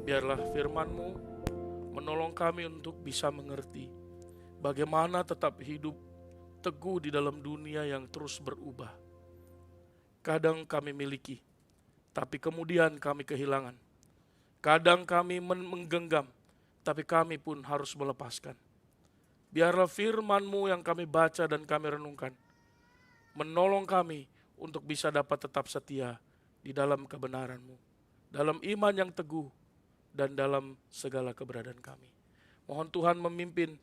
Biarlah firman-Mu menolong kami untuk bisa mengerti bagaimana tetap hidup teguh di dalam dunia yang terus berubah. Kadang kami miliki, tapi kemudian kami kehilangan. Kadang kami menggenggam, tapi kami pun harus melepaskan. Biarlah firman-Mu yang kami baca dan kami renungkan menolong kami untuk bisa dapat tetap setia di dalam kebenaran-Mu, dalam iman yang teguh, dan dalam segala keberadaan kami. Mohon Tuhan memimpin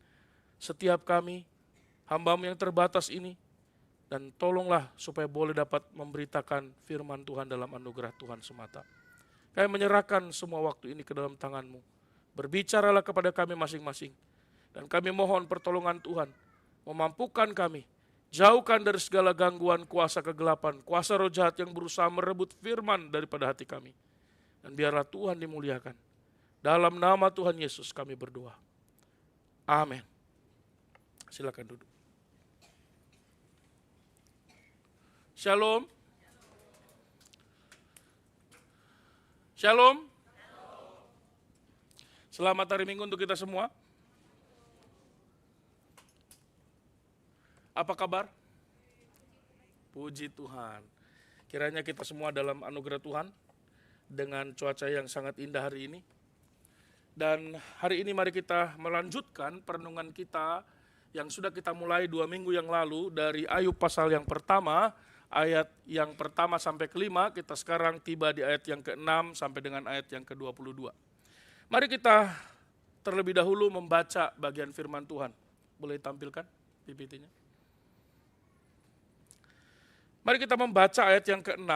setiap kami, hamba-Mu yang terbatas ini, dan tolonglah supaya boleh dapat memberitakan firman Tuhan dalam anugerah Tuhan semata. Kami menyerahkan semua waktu ini ke dalam tangan-Mu. Berbicaralah kepada kami masing-masing. Dan kami mohon pertolongan Tuhan, memampukan kami, jauhkan dari segala gangguan kuasa kegelapan, kuasa roh jahat yang berusaha merebut firman daripada hati kami. Dan biarlah Tuhan dimuliakan. Dalam nama Tuhan Yesus kami berdoa. Amin. Silakan duduk. Shalom. Shalom. Selamat hari Minggu untuk kita semua. Apa kabar? Puji Tuhan. Kiranya kita semua dalam anugerah Tuhan dengan cuaca yang sangat indah hari ini. Dan hari ini mari kita melanjutkan perenungan kita yang sudah kita mulai 2 minggu yang lalu dari Ayub pasal yang pertama, ayat yang pertama sampai ke-5, kita sekarang tiba di ayat yang ke-6 sampai dengan ayat yang ke-22. Mari kita terlebih dahulu membaca bagian firman Tuhan. Boleh tampilkan PPT-nya? Mari kita membaca ayat yang ke-6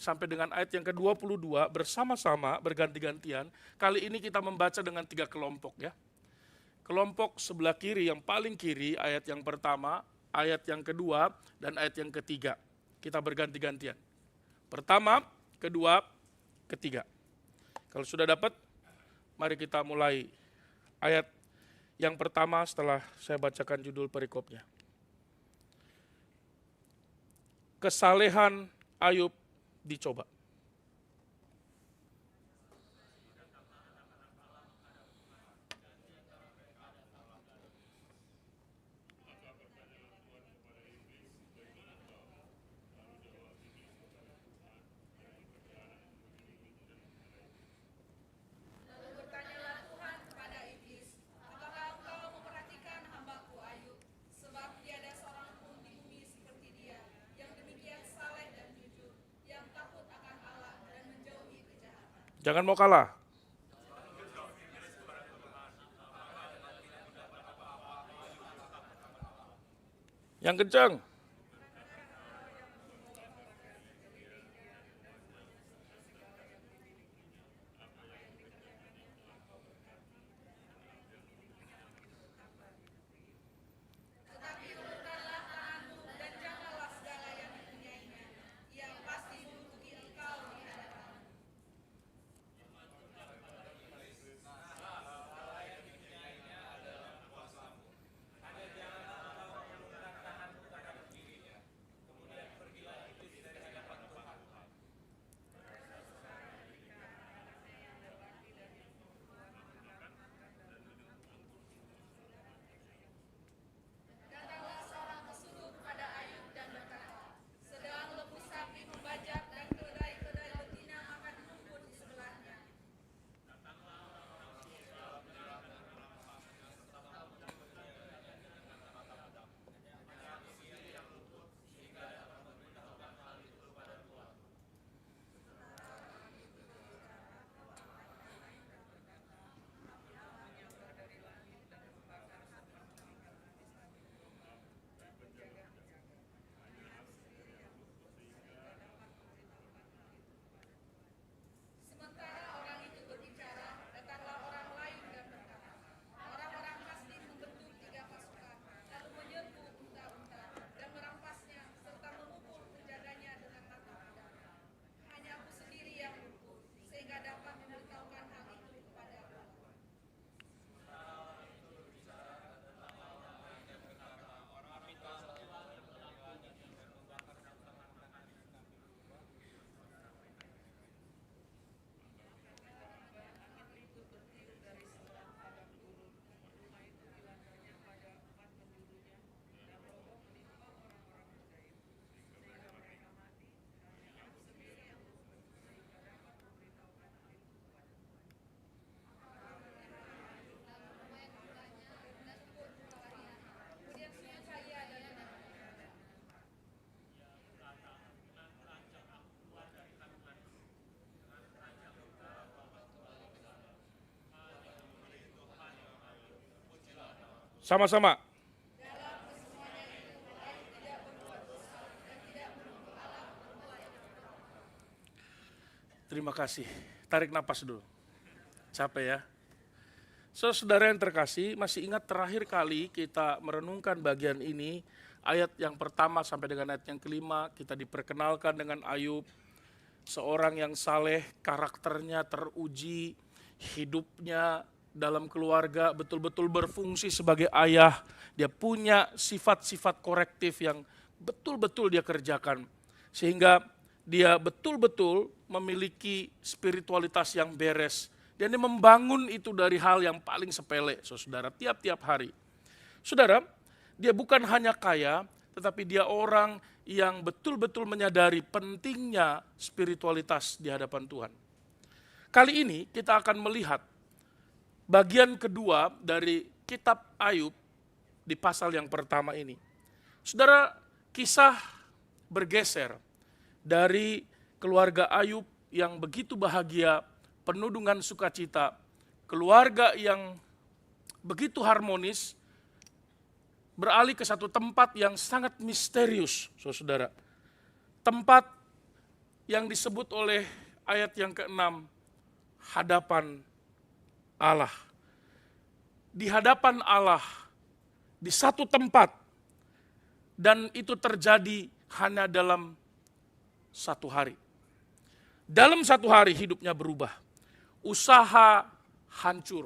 sampai dengan ayat yang ke-22 bersama-sama berganti-gantian. Kali ini kita membaca dengan 3 kelompok ya. Kelompok sebelah kiri, yang paling kiri, ayat yang pertama, ayat yang kedua, dan ayat yang ketiga. Kita berganti-gantian. Pertama, kedua, ketiga. Kalau sudah dapat, mari kita mulai ayat yang pertama setelah saya bacakan judul perikopnya. Kesalehan Ayub dicoba. Jangan mau kalah. Yang kencang. Sama-sama. Terima kasih. Tarik napas dulu. Capek ya. Saudara yang terkasih, masih ingat terakhir kali kita merenungkan bagian ini, ayat yang pertama sampai dengan ayat yang kelima, kita diperkenalkan dengan Ayub, seorang yang saleh, karakternya teruji, hidupnya dalam keluarga betul-betul berfungsi sebagai ayah, dia punya sifat-sifat korektif yang betul-betul dia kerjakan, sehingga dia betul-betul memiliki spiritualitas yang beres. Dan dia membangun itu dari hal yang paling sepele, saudara, tiap-tiap hari. Saudara, dia bukan hanya kaya, tetapi dia orang yang betul-betul menyadari pentingnya spiritualitas di hadapan Tuhan. Kali ini kita akan melihat bagian kedua dari kitab Ayub di pasal yang pertama ini. Saudara, kisah bergeser dari keluarga Ayub yang begitu bahagia, penuh dengan sukacita, keluarga yang begitu harmonis, beralih ke satu tempat yang sangat misterius, saudara. Tempat yang disebut oleh ayat yang ke-6, hadapan Allah. Di hadapan Allah, di satu tempat, dan itu terjadi hanya dalam satu hari. Dalam satu hari hidupnya berubah. Usaha hancur,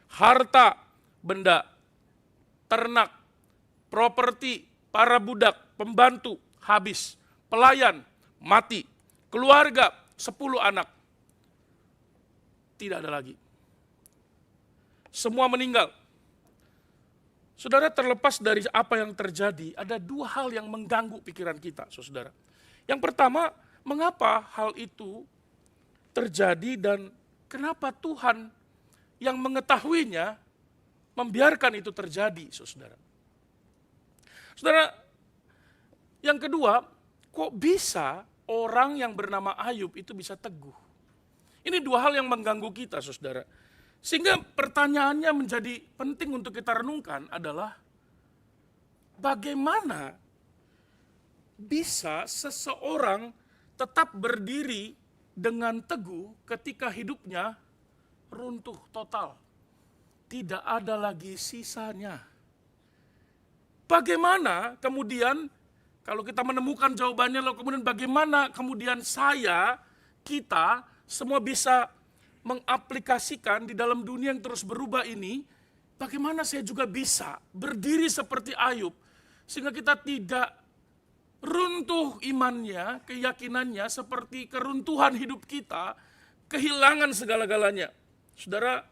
harta, benda, ternak, properti, para budak, pembantu, habis, pelayan, mati, keluarga, 10 anak. Tidak ada lagi. Semua meninggal. Saudara, terlepas dari apa yang terjadi, ada dua hal yang mengganggu pikiran kita, saudara. Yang pertama, mengapa hal itu terjadi dan kenapa Tuhan yang mengetahuinya membiarkan itu terjadi, saudara. Saudara, yang kedua, kok bisa orang yang bernama Ayub itu bisa teguh? Ini dua hal yang mengganggu kita, saudara. Sehingga pertanyaannya menjadi penting untuk kita renungkan adalah bagaimana bisa seseorang tetap berdiri dengan teguh ketika hidupnya runtuh total. Tidak ada lagi sisanya. Bagaimana kemudian kalau kita menemukan jawabannya, lalu kemudian bagaimana kemudian kita semua bisa mengaplikasikan di dalam dunia yang terus berubah ini, bagaimana saya juga bisa berdiri seperti Ayub, sehingga kita tidak runtuh imannya, keyakinannya seperti keruntuhan hidup kita, kehilangan segala-galanya. Saudara,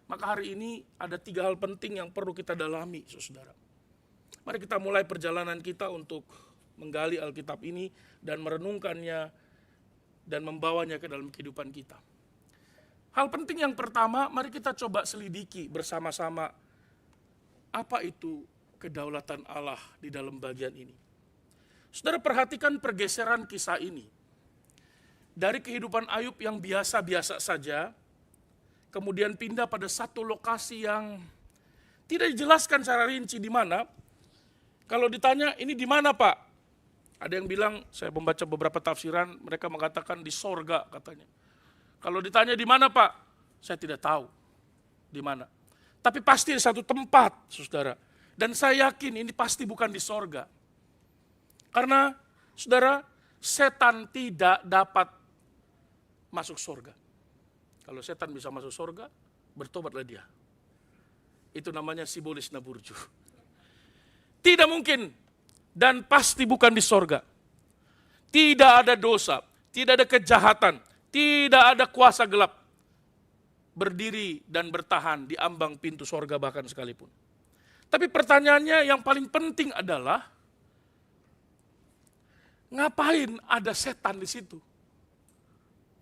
maka hari ini ada 3 hal penting yang perlu kita dalami, saudara. Mari kita mulai perjalanan kita untuk menggali Alkitab ini dan merenungkannya dan membawanya ke dalam kehidupan kita. Hal penting yang pertama, mari kita coba selidiki bersama-sama apa itu kedaulatan Allah di dalam bagian ini. Saudara, perhatikan pergeseran kisah ini. Dari kehidupan Ayub yang biasa-biasa saja, kemudian pindah pada satu lokasi yang tidak dijelaskan secara rinci di mana. Kalau ditanya, ini di mana Pak? Ada yang bilang, saya membaca beberapa tafsiran, mereka mengatakan di sorga katanya. Kalau ditanya di mana Pak? Saya tidak tahu di mana. Tapi pasti di satu tempat, saudara. Dan saya yakin ini pasti bukan di sorga. Karena, saudara, setan tidak dapat masuk sorga. Kalau setan bisa masuk sorga, bertobatlah dia. Itu namanya sibolis naburju. Tidak mungkin dan pasti bukan di sorga. Tidak ada dosa, tidak ada kejahatan, tidak ada kuasa gelap berdiri dan bertahan di ambang pintu sorga bahkan sekalipun. Tapi pertanyaannya yang paling penting adalah, ngapain ada setan di situ?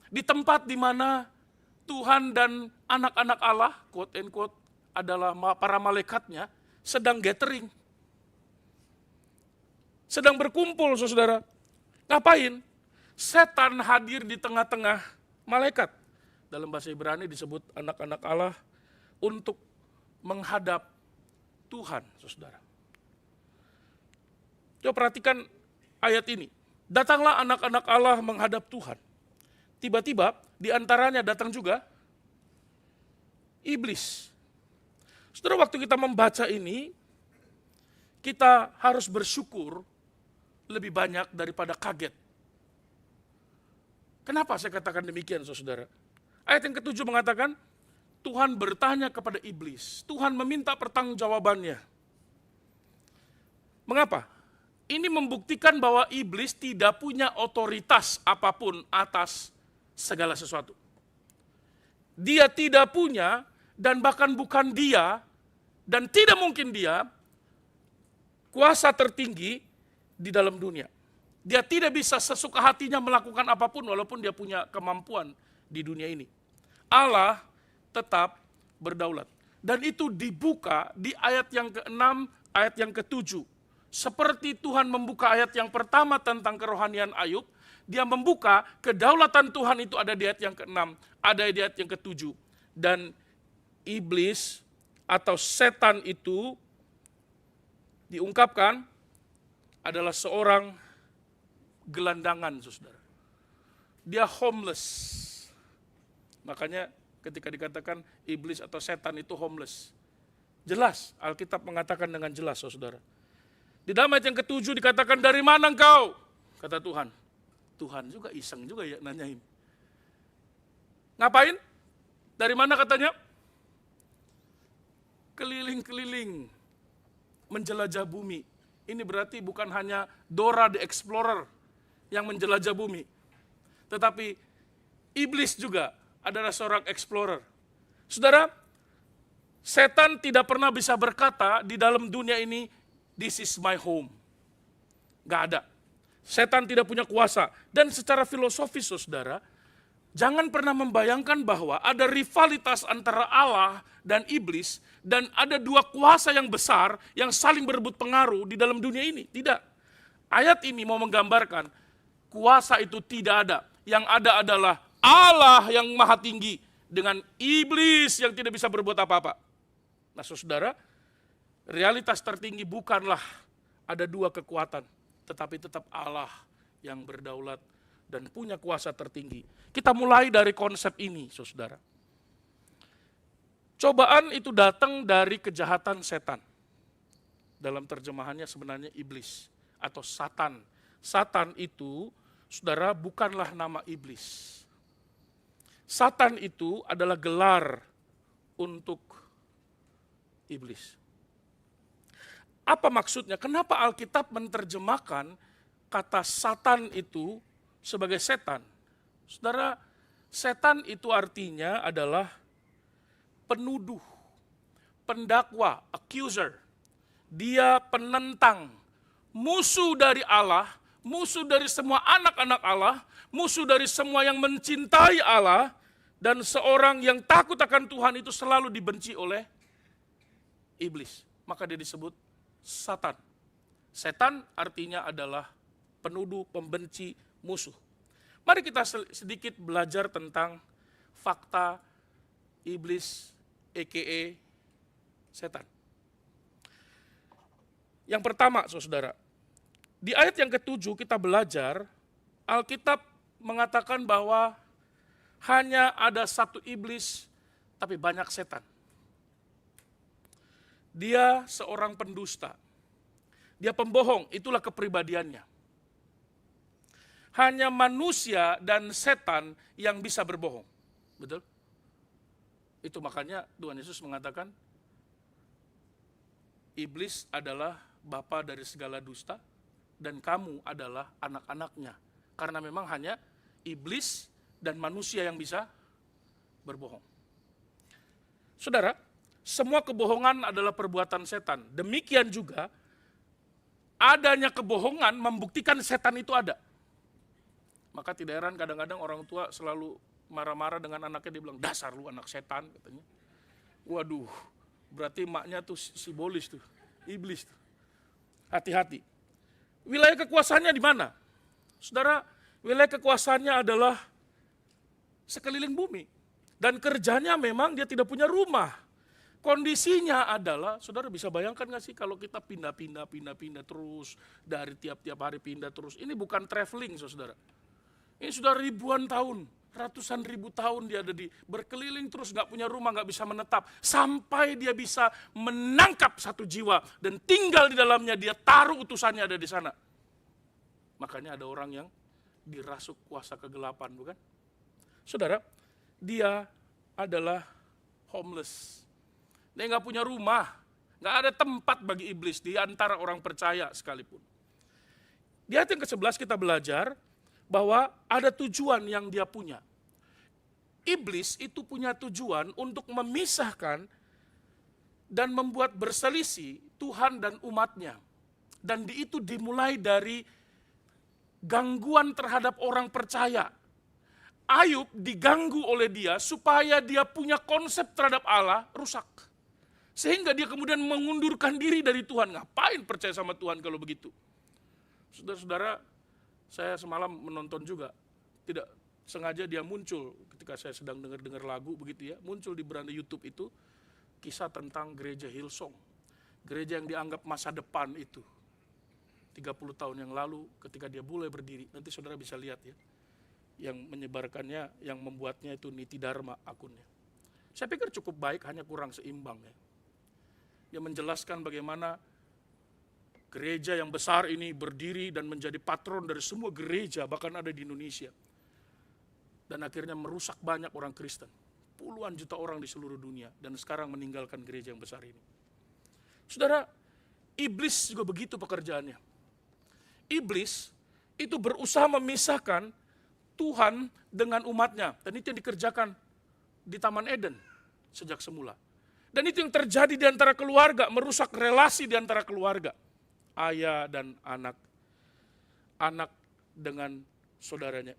Di tempat di mana Tuhan dan anak-anak Allah, quote and quote, adalah para malaikatnya, sedang gathering. Sedang berkumpul, saudara. Ngapain? Setan hadir di tengah-tengah malaikat. Dalam bahasa Ibrani disebut anak-anak Allah untuk menghadap Tuhan, saudara. Coba perhatikan ayat ini. Datanglah anak-anak Allah menghadap Tuhan. Tiba-tiba di antaranya datang juga iblis. Saudara, waktu kita membaca ini, kita harus bersyukur lebih banyak daripada kaget. Kenapa saya katakan demikian, saudara? Ayat yang ke-7 mengatakan, Tuhan bertanya kepada iblis. Tuhan meminta pertanggungjawabannya. Mengapa? Ini membuktikan bahwa iblis tidak punya otoritas apapun atas segala sesuatu. Dia tidak punya, dan bahkan bukan dia, dan tidak mungkin dia, kuasa tertinggi di dalam dunia. Dia tidak bisa sesuka hatinya melakukan apapun walaupun dia punya kemampuan di dunia ini. Allah tetap berdaulat. Dan itu dibuka di ayat yang ke-6, ayat yang ke-7. Seperti Tuhan membuka ayat yang pertama tentang kerohanian Ayub, dia membuka kedaulatan Tuhan itu ada di ayat yang ke-6, ada di ayat yang ke-7. Dan iblis atau setan itu diungkapkan adalah seorang gelandangan, saudara. Dia homeless. Makanya ketika dikatakan iblis atau setan itu homeless. Jelas, Alkitab mengatakan dengan jelas, saudara. Di dalam ayat yang ke-7 dikatakan, dari mana engkau? Kata Tuhan. Tuhan juga iseng juga ya nanyain. Ngapain? Dari mana katanya? Keliling-keliling, menjelajah bumi. Ini berarti bukan hanya Dora the Explorer yang menjelajah bumi. Tetapi iblis juga adalah seorang explorer. Saudara, setan tidak pernah bisa berkata di dalam dunia ini, this is my home. Gak ada. Setan tidak punya kuasa. Dan secara filosofis, saudara, jangan pernah membayangkan bahwa ada rivalitas antara Allah dan iblis, dan ada dua kuasa yang besar yang saling berebut pengaruh di dalam dunia ini. Tidak. Ayat ini mau menggambarkan, kuasa itu tidak ada. Yang ada adalah Allah yang maha tinggi dengan iblis yang tidak bisa berbuat apa-apa. Nah, saudara, realitas tertinggi bukanlah ada dua kekuatan, tetapi tetap Allah yang berdaulat dan punya kuasa tertinggi. Kita mulai dari konsep ini, saudara. Cobaan itu datang dari kejahatan setan. Dalam terjemahannya sebenarnya iblis atau satan. Satan itu, saudara, bukanlah nama iblis. Satan itu adalah gelar untuk iblis. Apa maksudnya? Kenapa Alkitab menerjemahkan kata satan itu sebagai setan? Saudara, setan itu artinya adalah penuduh, pendakwa, accuser. Dia penentang, musuh dari Allah, musuh dari semua anak-anak Allah, musuh dari semua yang mencintai Allah, dan seorang yang takut akan Tuhan itu selalu dibenci oleh iblis. Maka dia disebut Satan. Setan artinya adalah penuduh, pembenci, musuh. Mari kita sedikit belajar tentang fakta iblis, a.k.a. setan. Yang pertama, saudara, di ayat yang ke-7 kita belajar, Alkitab mengatakan bahwa hanya ada satu iblis, tapi banyak setan. Dia seorang pendusta. Dia pembohong, itulah kepribadiannya. Hanya manusia dan setan yang bisa berbohong. Betul? Itu makanya Tuhan Yesus mengatakan, iblis adalah bapa dari segala dusta, dan kamu adalah anak-anaknya. Karena memang hanya iblis dan manusia yang bisa berbohong. Saudara, semua kebohongan adalah perbuatan setan. Demikian juga, adanya kebohongan membuktikan setan itu ada. Maka tidak heran kadang-kadang orang tua selalu marah-marah dengan anaknya, dia bilang, dasar lu anak setan, katanya. Waduh, berarti maknya tuh simbolis tuh, iblis tuh. Hati-hati. Wilayah kekuasaannya di mana? Saudara, wilayah kekuasaannya adalah sekeliling bumi. Dan kerjanya memang dia tidak punya rumah. Kondisinya adalah, saudara bisa bayangkan gak sih kalau kita pindah terus, dari tiap-tiap hari pindah terus. Ini bukan traveling saudara. Ini sudah ribuan tahun, ratusan ribu tahun dia ada di berkeliling terus, gak punya rumah, gak bisa menetap. Sampai dia bisa menangkap satu jiwa dan tinggal di dalamnya, dia taruh utusannya ada di sana. Makanya ada orang yang dirasuk kuasa kegelapan, bukan? Saudara, dia adalah homeless. Dia nggak punya rumah, nggak ada tempat bagi iblis di antara orang percaya sekalipun. Di ayat yang ke-11 kita belajar bahwa ada tujuan yang dia punya. Iblis itu punya tujuan untuk memisahkan dan membuat berselisih Tuhan dan umatnya. Dan itu dimulai dari gangguan terhadap orang percaya. Ayub diganggu oleh dia supaya dia punya konsep terhadap Allah rusak. Sehingga dia kemudian mengundurkan diri dari Tuhan. Ngapain percaya sama Tuhan kalau begitu? Saudara-saudara, saya semalam menonton juga. Tidak sengaja dia muncul ketika saya sedang dengar lagu begitu ya. Muncul di beranda YouTube itu kisah tentang gereja Hillsong. Gereja yang dianggap masa depan itu. 30 tahun yang lalu ketika dia mulai berdiri. Nanti saudara bisa lihat ya. Yang menyebarkannya, yang membuatnya itu Niti Dharma akunnya. Saya pikir cukup baik, hanya kurang seimbang ya. Dia menjelaskan bagaimana gereja yang besar ini berdiri dan menjadi patron dari semua gereja, bahkan ada di Indonesia. Dan akhirnya merusak banyak orang Kristen. Puluhan juta orang di seluruh dunia, dan sekarang meninggalkan gereja yang besar ini. Saudara, iblis juga begitu pekerjaannya. Iblis itu berusaha memisahkan Tuhan dengan umatnya. Dan itu yang dikerjakan di Taman Eden sejak semula. Dan itu yang terjadi di antara keluarga, merusak relasi di antara keluarga. Ayah dan anak, anak dengan saudaranya,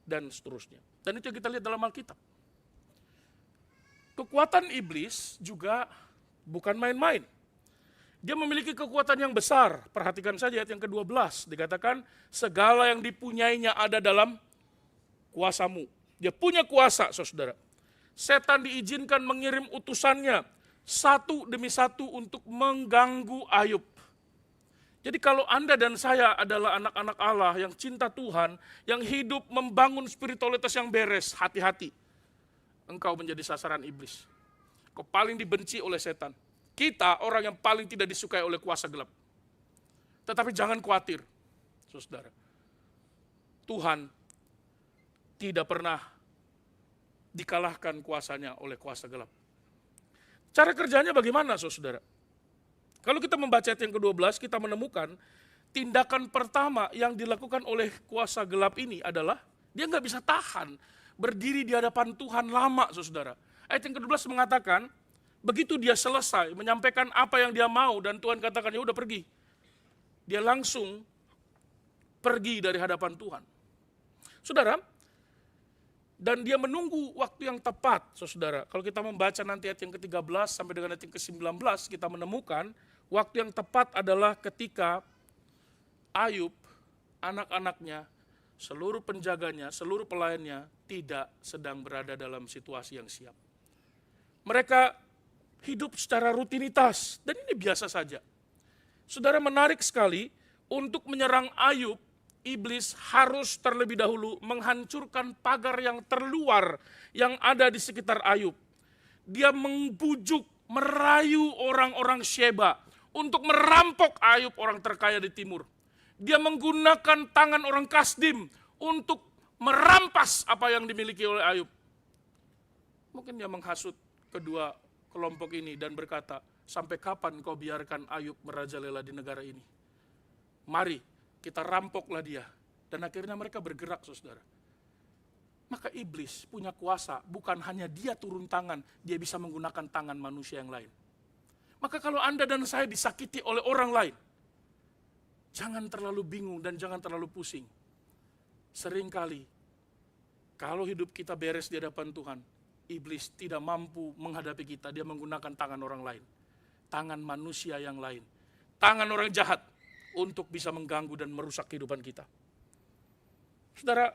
dan seterusnya. Dan itu yang kita lihat dalam Alkitab. Kekuatan iblis juga bukan main-main. Dia memiliki kekuatan yang besar. Perhatikan saja ayat yang ke-12. Dikatakan, segala yang dipunyainya ada dalam kuasamu. Dia punya kuasa, saudara. Setan diizinkan mengirim utusannya satu demi satu untuk mengganggu Ayub. Jadi kalau Anda dan saya adalah anak-anak Allah yang cinta Tuhan, yang hidup membangun spiritualitas yang beres, hati-hati. Engkau menjadi sasaran iblis. Kau paling dibenci oleh setan. Kita orang yang paling tidak disukai oleh kuasa gelap. Tetapi jangan khawatir, saudara. Tuhan tidak pernah dikalahkan kuasanya oleh kuasa gelap. Cara kerjanya bagaimana, saudara? Kalau kita membaca ayat yang ke-12, kita menemukan tindakan pertama yang dilakukan oleh kuasa gelap ini adalah dia nggak bisa tahan berdiri di hadapan Tuhan lama, saudara. Ayat yang ke-12 mengatakan, begitu dia selesai menyampaikan apa yang dia mau dan Tuhan katakan, ya udah pergi. Dia langsung pergi dari hadapan Tuhan. Saudara, dan dia menunggu waktu yang tepat, saudara. Kalau kita membaca nanti ayat yang ke-13 sampai dengan ayat yang ke-19, kita menemukan waktu yang tepat adalah ketika Ayub, anak-anaknya, seluruh penjaganya, seluruh pelayannya tidak sedang berada dalam situasi yang siap. Mereka hidup secara rutinitas, dan ini biasa saja. Saudara, menarik sekali, untuk menyerang Ayub, iblis harus terlebih dahulu menghancurkan pagar yang terluar yang ada di sekitar Ayub. Dia membujuk, merayu orang-orang Sheba untuk merampok Ayub, orang terkaya di timur. Dia menggunakan tangan orang Kasdim untuk merampas apa yang dimiliki oleh Ayub. Mungkin dia menghasut kedua kelompok ini dan berkata, sampai kapan kau biarkan Ayub merajalela di negara ini? Mari kita rampoklah dia. Dan akhirnya mereka bergerak, saudara. Maka iblis punya kuasa, bukan hanya dia turun tangan, dia bisa menggunakan tangan manusia yang lain. Maka kalau Anda dan saya disakiti oleh orang lain, jangan terlalu bingung dan jangan terlalu pusing. Seringkali, kalau hidup kita beres di hadapan Tuhan, iblis tidak mampu menghadapi kita, dia menggunakan tangan orang lain. Tangan manusia yang lain. Tangan orang jahat untuk bisa mengganggu dan merusak kehidupan kita. Saudara,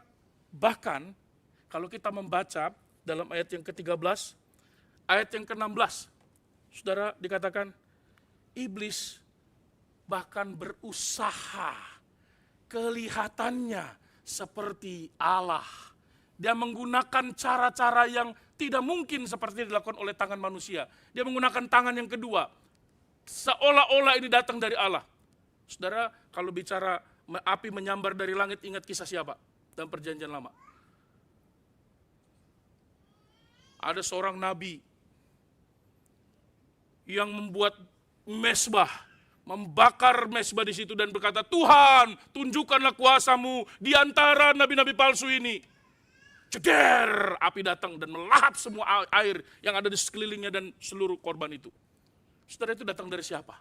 bahkan kalau kita membaca dalam ayat yang ke-13, ayat yang ke-16, Saudara, dikatakan iblis bahkan berusaha, kelihatannya seperti Allah. Dia menggunakan cara-cara yang tidak mungkin seperti dilakukan oleh tangan manusia. Dia menggunakan tangan yang kedua, seolah-olah ini datang dari Allah. Saudara, kalau bicara api menyambar dari langit, ingat kisah siapa dalam perjanjian lama? Ada seorang nabi yang membuat mesbah, membakar mesbah di situ dan berkata, Tuhan, tunjukkanlah kuasamu di antara nabi-nabi palsu ini. Ceder, api datang dan melahap semua air yang ada di sekelilingnya dan seluruh korban itu. Saudara, itu datang dari siapa?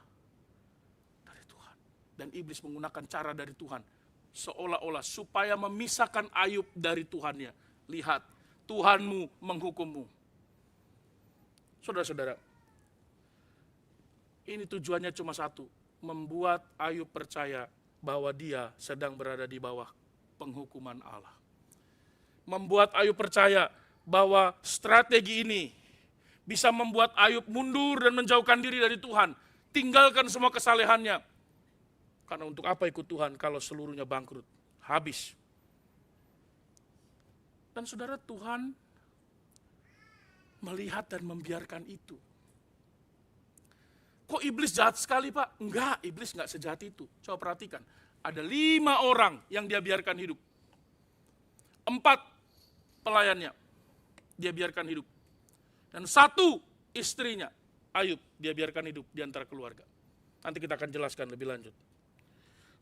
Dari Tuhan. Dan iblis menggunakan cara dari Tuhan, seolah-olah supaya memisahkan Ayub dari Tuhannya. Lihat, Tuhanmu menghukummu. Saudara-saudara, ini tujuannya cuma satu, membuat Ayub percaya bahwa dia sedang berada di bawah penghukuman Allah. Membuat Ayub percaya bahwa strategi ini bisa membuat Ayub mundur dan menjauhkan diri dari Tuhan. Tinggalkan semua kesalehannya. Karena untuk apa ikut Tuhan kalau seluruhnya bangkrut, habis. Dan saudara, Tuhan melihat dan membiarkan itu. Kok iblis jahat sekali, Pak? Enggak, iblis enggak sejahat itu. Coba perhatikan, ada 5 orang yang dia biarkan hidup. 4 pelayannya dia biarkan hidup. Dan 1 istrinya, Ayub, dia biarkan hidup di antara keluarga. Nanti kita akan jelaskan lebih lanjut.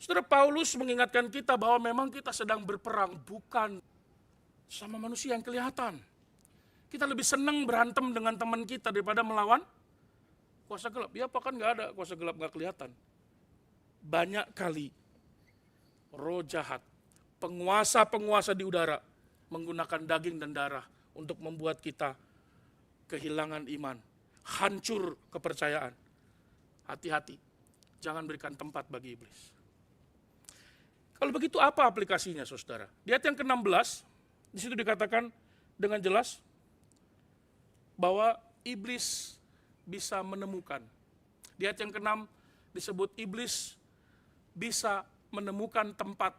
Saudara, Paulus mengingatkan kita bahwa memang kita sedang berperang bukan sama manusia yang kelihatan. Kita lebih senang berantem dengan teman kita daripada melawan kuasa gelap. Ya apa kan gak ada kuasa gelap gak kelihatan. Banyak kali roh jahat, penguasa-penguasa di udara menggunakan daging dan darah untuk membuat kita kehilangan iman, hancur kepercayaan. Hati-hati, jangan berikan tempat bagi iblis. Kalau begitu apa aplikasinya, saudara? Di ayat yang ke-16, di situ dikatakan dengan jelas bahwa iblis bisa menemukan. Di ayat yang ke-6 disebut iblis bisa menemukan tempat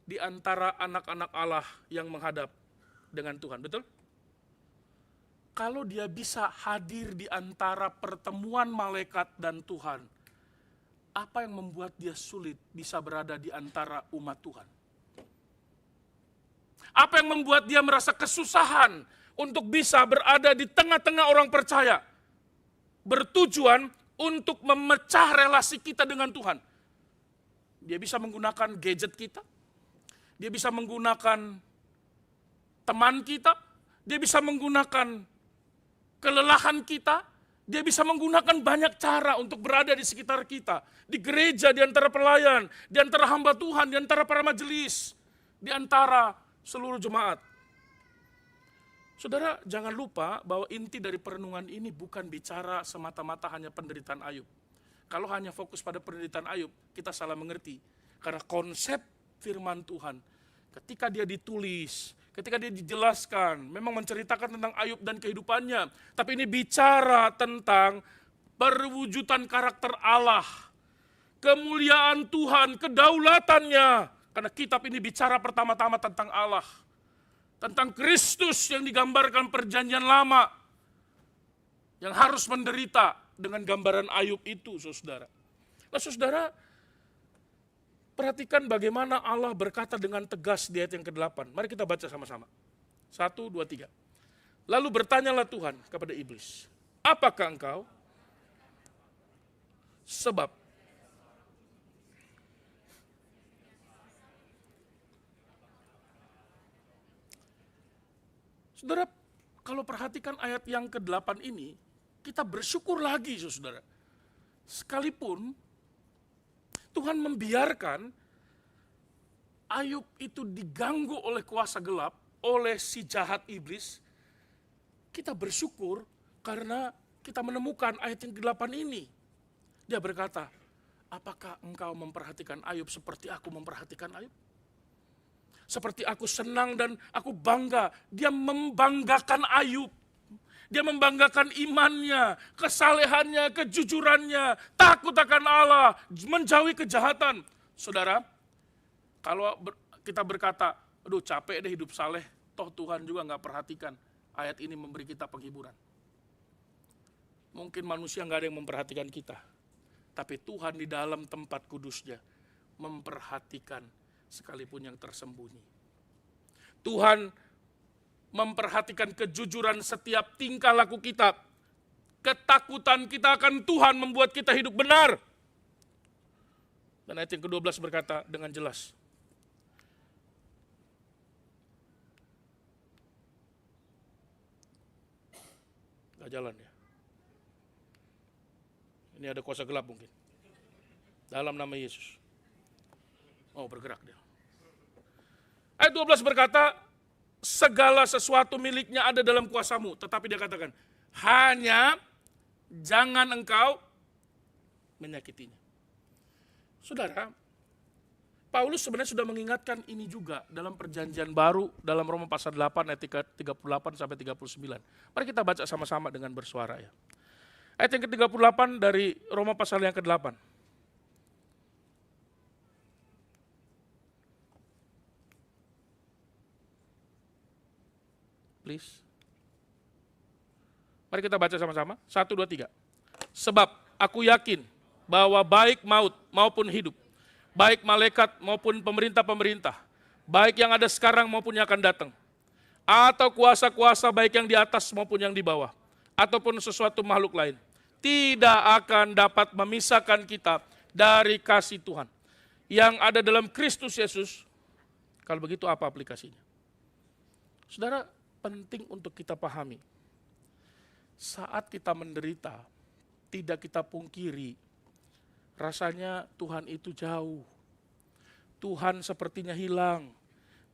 di antara anak-anak Allah yang menghadap dengan Tuhan. Betul? Kalau dia bisa hadir di antara pertemuan malaikat dan Tuhan, apa yang membuat dia sulit bisa berada di antara umat Tuhan? Apa yang membuat dia merasa kesusahan untuk bisa berada di tengah-tengah orang percaya? Bertujuan untuk memecah relasi kita dengan Tuhan. Dia bisa menggunakan gadget kita, dia bisa menggunakan teman kita, dia bisa menggunakan kelelahan kita, dia bisa menggunakan banyak cara untuk berada di sekitar kita. Di gereja, di antara pelayan, di antara hamba Tuhan, di antara para majelis, di antara seluruh jemaat. Saudara, jangan lupa bahwa inti dari perenungan ini bukan bicara semata-mata hanya penderitaan Ayub. Kalau hanya fokus pada penderitaan Ayub, kita salah mengerti. Karena konsep firman Tuhan, ketika dia ditulis, ketika dia dijelaskan, memang menceritakan tentang Ayub dan kehidupannya. Tapi ini bicara tentang perwujudan karakter Allah, kemuliaan Tuhan, kedaulatannya. Karena kitab ini bicara pertama-tama tentang Allah. Tentang Kristus yang digambarkan perjanjian lama. Yang harus menderita dengan gambaran Ayub itu, saudara. Nah, saudara, perhatikan bagaimana Allah berkata dengan tegas di ayat yang ke-8. Mari kita baca sama-sama. 1, 2, 3. Lalu bertanyalah Tuhan kepada iblis, apakah engkau? Sebab saudara, kalau perhatikan ayat yang ke-8 ini, kita bersyukur lagi, saudara. Sekalipun Tuhan membiarkan Ayub itu diganggu oleh kuasa gelap, oleh si jahat iblis, kita bersyukur karena kita menemukan ayat yang ke-8 ini. Dia berkata, apakah engkau memperhatikan Ayub seperti aku memperhatikan Ayub? Seperti aku senang dan aku bangga. Dia membanggakan Ayub. Dia membanggakan imannya, kesalehannya, kejujurannya, takut akan Allah, menjauhi kejahatan. Saudara, kalau kita berkata, aduh capek deh hidup saleh, toh Tuhan juga nggak perhatikan. Ayat ini memberi kita penghiburan. Mungkin manusia nggak ada yang memperhatikan kita, tapi Tuhan di dalam tempat kudusnya memperhatikan sekalipun yang tersembunyi. Tuhan memperhatikan kejujuran setiap tingkah laku kita. Ketakutan kita akan Tuhan membuat kita hidup benar. Dan ayat yang ke-12 berkata dengan jelas, gak jalan ya. Ini ada kuasa gelap mungkin. Dalam nama Yesus. Oh, bergerak dia. Ayat 12 berkata, segala sesuatu miliknya ada dalam kuasamu. Tetapi dia katakan, hanya jangan engkau menyakitinya. Saudara, Paulus sebenarnya sudah mengingatkan ini juga dalam perjanjian baru dalam Roma pasal 8 ayat 38 sampai 39. Mari kita baca sama-sama dengan bersuara ya. Ayat yang ke-38 dari Roma pasal yang ke-8. Please. Mari kita baca sama-sama. 1, 2, 3. Sebab aku yakin bahwa baik maut maupun hidup, baik malaikat maupun pemerintah-pemerintah, baik yang ada sekarang maupun yang akan datang, atau kuasa-kuasa baik yang di atas maupun yang di bawah, ataupun sesuatu makhluk lain, tidak akan dapat memisahkan kita dari kasih Tuhan yang ada dalam Kristus Yesus. Kalau begitu apa aplikasinya? Saudara, penting untuk kita pahami, saat kita menderita, tidak kita pungkiri, rasanya Tuhan itu jauh. Tuhan sepertinya hilang,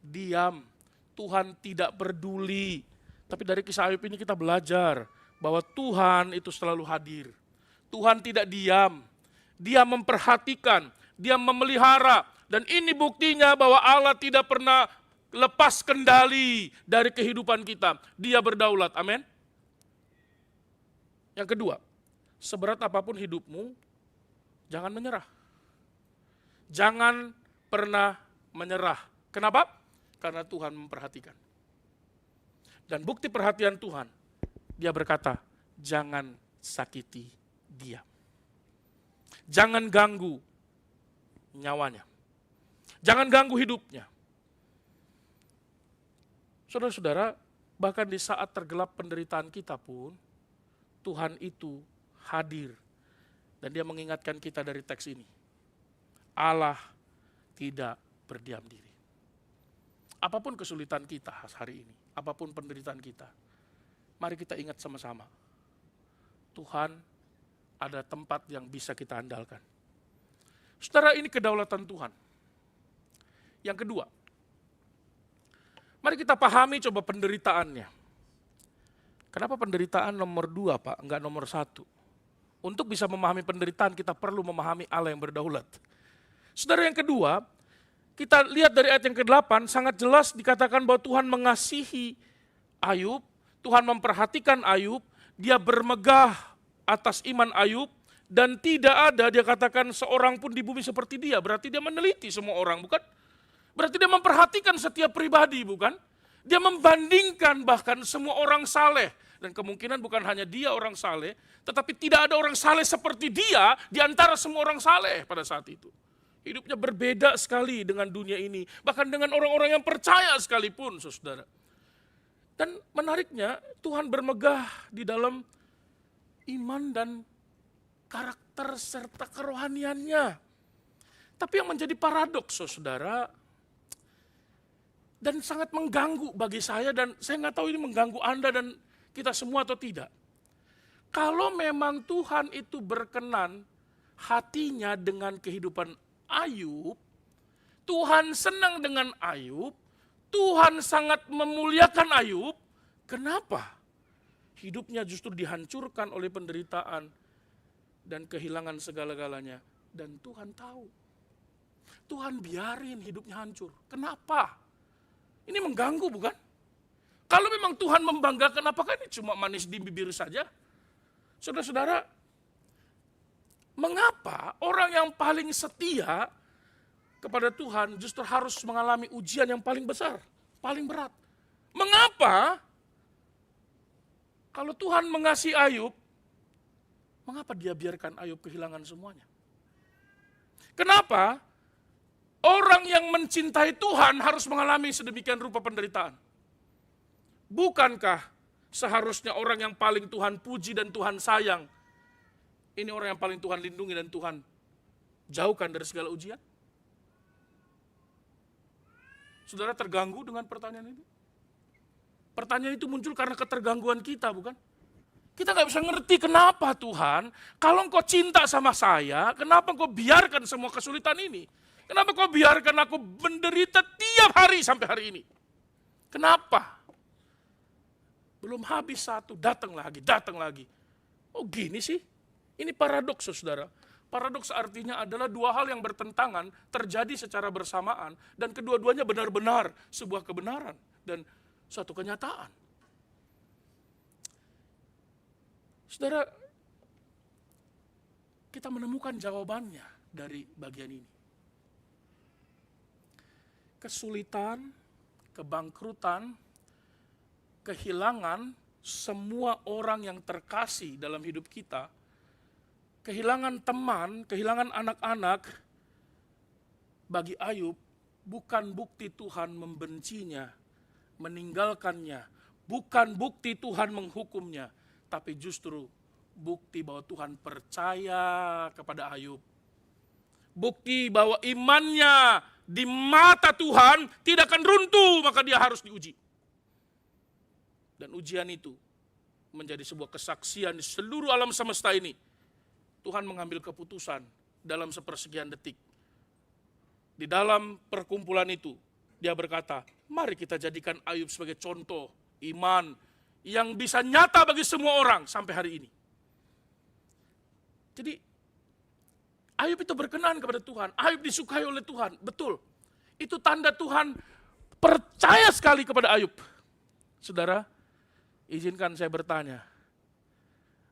diam, Tuhan tidak peduli. Tapi dari kisah Ayub ini kita belajar bahwa Tuhan itu selalu hadir. Tuhan tidak diam, Dia memperhatikan, Dia memelihara. Dan ini buktinya bahwa Allah tidak pernah lepas kendali dari kehidupan kita. Dia berdaulat, amin. Yang kedua, seberat apapun hidupmu, jangan menyerah. Jangan pernah menyerah. Kenapa? Karena Tuhan memperhatikan. Dan bukti perhatian Tuhan, Dia berkata, jangan sakiti dia. Jangan ganggu nyawanya. Jangan ganggu hidupnya. Saudara-saudara, bahkan di saat tergelap penderitaan kita pun, Tuhan itu hadir. Dan Dia mengingatkan kita dari teks ini. Allah tidak berdiam diri. Apapun kesulitan kita hari ini, apapun penderitaan kita, mari kita ingat sama-sama. Tuhan ada tempat yang bisa kita andalkan. Saudara, ini kedaulatan Tuhan. Yang kedua, mari kita pahami coba penderitaannya. Kenapa penderitaan nomor 2, Pak, enggak nomor 1? Untuk bisa memahami penderitaan, kita perlu memahami Allah yang berdaulat. Saudara, yang kedua, kita lihat dari ayat yang ke-8, sangat jelas dikatakan bahwa Tuhan mengasihi Ayub, Tuhan memperhatikan Ayub, Dia bermegah atas iman Ayub, dan tidak ada, dia katakan, seorang pun di bumi seperti dia. Berarti Dia meneliti semua orang, bukan? Berarti Dia memperhatikan setiap pribadi, bukan? Dia membandingkan bahkan semua orang saleh. Dan kemungkinan bukan hanya dia orang saleh, tetapi tidak ada orang saleh seperti dia di antara semua orang saleh pada saat itu. Hidupnya berbeda sekali dengan dunia ini, bahkan dengan orang-orang yang percaya sekalipun, saudara. Dan menariknya, Tuhan bermegah di dalam iman dan karakter serta kerohaniannya. Tapi yang menjadi paradoks, saudara, dan sangat mengganggu bagi saya, dan saya nggak tahu ini mengganggu Anda dan kita semua atau tidak. Kalau memang Tuhan itu berkenan hatinya dengan kehidupan Ayub, Tuhan senang dengan Ayub, Tuhan sangat memuliakan Ayub, kenapa hidupnya justru dihancurkan oleh penderitaan dan kehilangan segala-galanya? Dan Tuhan tahu, Tuhan biarin hidupnya hancur. Kenapa? Ini mengganggu, bukan? Kalau memang Tuhan membanggakan, apakah ini cuma manis di bibir saja? Saudara-saudara, mengapa orang yang paling setia kepada Tuhan justru harus mengalami ujian yang paling besar, paling berat? Mengapa kalau Tuhan mengasihi Ayub, mengapa dia biarkan Ayub kehilangan semuanya? Kenapa orang yang mencintai Tuhan harus mengalami sedemikian rupa penderitaan? Bukankah seharusnya orang yang paling Tuhan puji dan Tuhan sayang, ini orang yang paling Tuhan lindungi dan Tuhan jauhkan dari segala ujian? Saudara terganggu dengan pertanyaan ini? Pertanyaan itu muncul karena ketergangguan kita, bukan? Kita gak bisa ngerti kenapa Tuhan, kalau engkau cinta sama saya, kenapa engkau biarkan semua kesulitan ini? Kenapa engkau biarkan aku menderita tiap hari sampai hari ini? Kenapa? Belum habis satu, datang lagi. Oh gini sih? Ini paradoks, saudara. Paradoks artinya adalah dua hal yang bertentangan terjadi secara bersamaan dan kedua-duanya benar-benar sebuah kebenaran dan suatu kenyataan. Saudara, kita menemukan jawabannya dari bagian ini. Kesulitan, kebangkrutan, kehilangan semua orang yang terkasih dalam hidup kita, kehilangan teman, kehilangan anak-anak, bagi Ayub bukan bukti Tuhan membencinya, meninggalkannya, bukan bukti Tuhan menghukumnya, tapi justru bukti bahwa Tuhan percaya kepada Ayub. Bukti bahwa imannya di mata Tuhan tidak akan runtuh, maka dia harus diuji. Dan ujian itu menjadi sebuah kesaksian di seluruh alam semesta ini. Tuhan mengambil keputusan dalam sepersekian detik. Di dalam perkumpulan itu, dia berkata, mari kita jadikan Ayub sebagai contoh iman yang bisa nyata bagi semua orang sampai hari ini. Jadi, Ayub itu berkenan kepada Tuhan. Ayub disukai oleh Tuhan, betul. Itu tanda Tuhan percaya sekali kepada Ayub. Saudara, izinkan saya bertanya,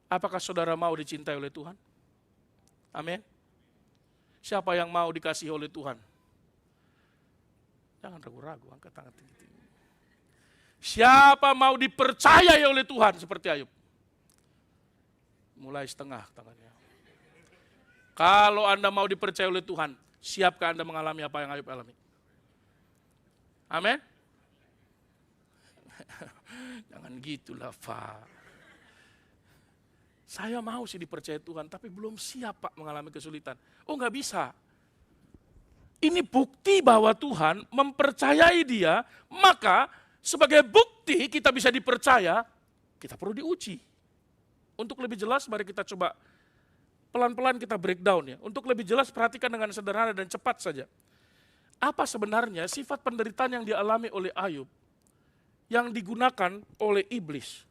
apakah saudara mau dicintai oleh Tuhan? Amin. Siapa yang mau dikasihi oleh Tuhan? Jangan ragu-ragu, angkat tangan tinggi-tinggi. Siapa mau dipercayai oleh Tuhan seperti Ayub? Mulai setengah tangannya. Kalau Anda mau dipercayai oleh Tuhan, siapkah Anda mengalami apa yang Ayub alami? Amin. Jangan gitulah, Pak. Saya mau sih dipercaya Tuhan, tapi belum siap, Pak, mengalami kesulitan. Oh, nggak bisa. Ini bukti bahwa Tuhan mempercayai dia, maka sebagai bukti kita bisa dipercaya, kita perlu diuji. Untuk lebih jelas, mari kita coba pelan-pelan kita breakdown ya. Untuk lebih jelas, perhatikan dengan sederhana dan cepat saja. Apa sebenarnya sifat penderitaan yang dialami oleh Ayub yang digunakan oleh iblis?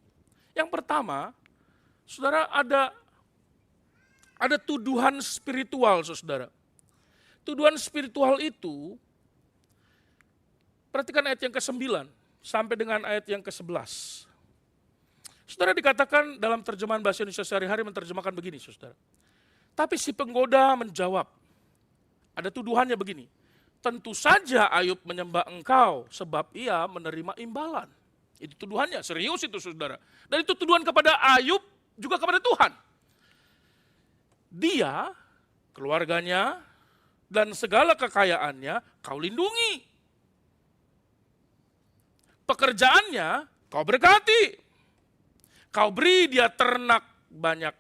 Yang pertama, saudara, ada tuduhan spiritual, saudara. Tuduhan spiritual itu, perhatikan ayat yang ke-9 sampai dengan ayat yang ke-11. Saudara, dikatakan dalam terjemahan bahasa Indonesia sehari-hari menerjemahkan begini, saudara. Tapi si penggoda menjawab, ada tuduhannya begini, tentu saja Ayub menyembah engkau sebab ia menerima imbalan. Itu tuduhannya, serius itu, saudara. Dan itu tuduhan kepada Ayub juga kepada Tuhan. Dia, keluarganya, dan segala kekayaannya kau lindungi. Pekerjaannya kau berkati. Kau beri dia ternak banyak.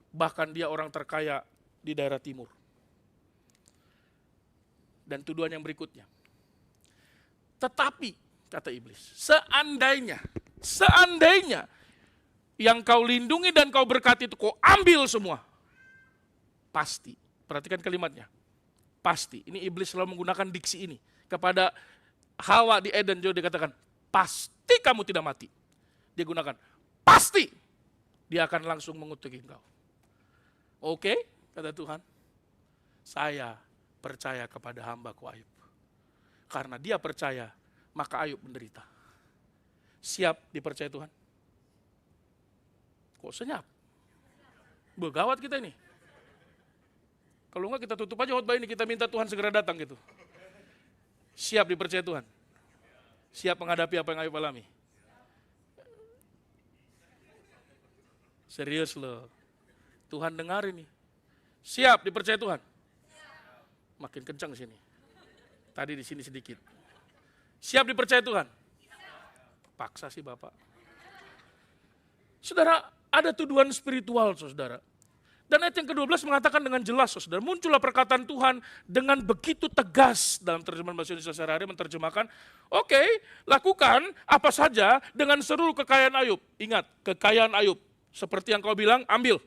Bahkan dia orang terkaya di daerah timur. Dan tuduhan yang berikutnya. Tetapi, kata iblis, seandainya yang kau lindungi dan kau berkati itu kau ambil semua. Pasti, perhatikan kalimatnya. Pasti, ini iblis selalu menggunakan diksi ini. Kepada Hawa di Eden juga dikatakan, pasti kamu tidak mati. Dia gunakan, pasti dia akan langsung mengutuki engkau. Oke, kata Tuhan, saya percaya kepada hamba-Ku Ayub. Karena dia percaya, maka Ayub menderita. Siap dipercaya Tuhan? Kok senyap? Begawat kita ini. Kalau enggak kita tutup aja khotbah ini, kita minta Tuhan segera datang gitu. Siap dipercaya Tuhan? Siap menghadapi apa yang Ayub alami? Serius loh. Tuhan dengar ini. Siap dipercaya Tuhan? Makin kencang sini. Tadi di sini sedikit. Siap dipercaya Tuhan? Paksa sih Bapak. Saudara, ada tuduhan spiritual saudara. Dan ayat yang ke-12 mengatakan dengan jelas saudara, muncullah perkataan Tuhan dengan begitu tegas dalam terjemahan bahasa Indonesia sehari-hari menerjemahkan, oke, lakukan apa saja dengan seluruh kekayaan Ayub. Ingat, kekayaan Ayub. Seperti yang kau bilang, ambil.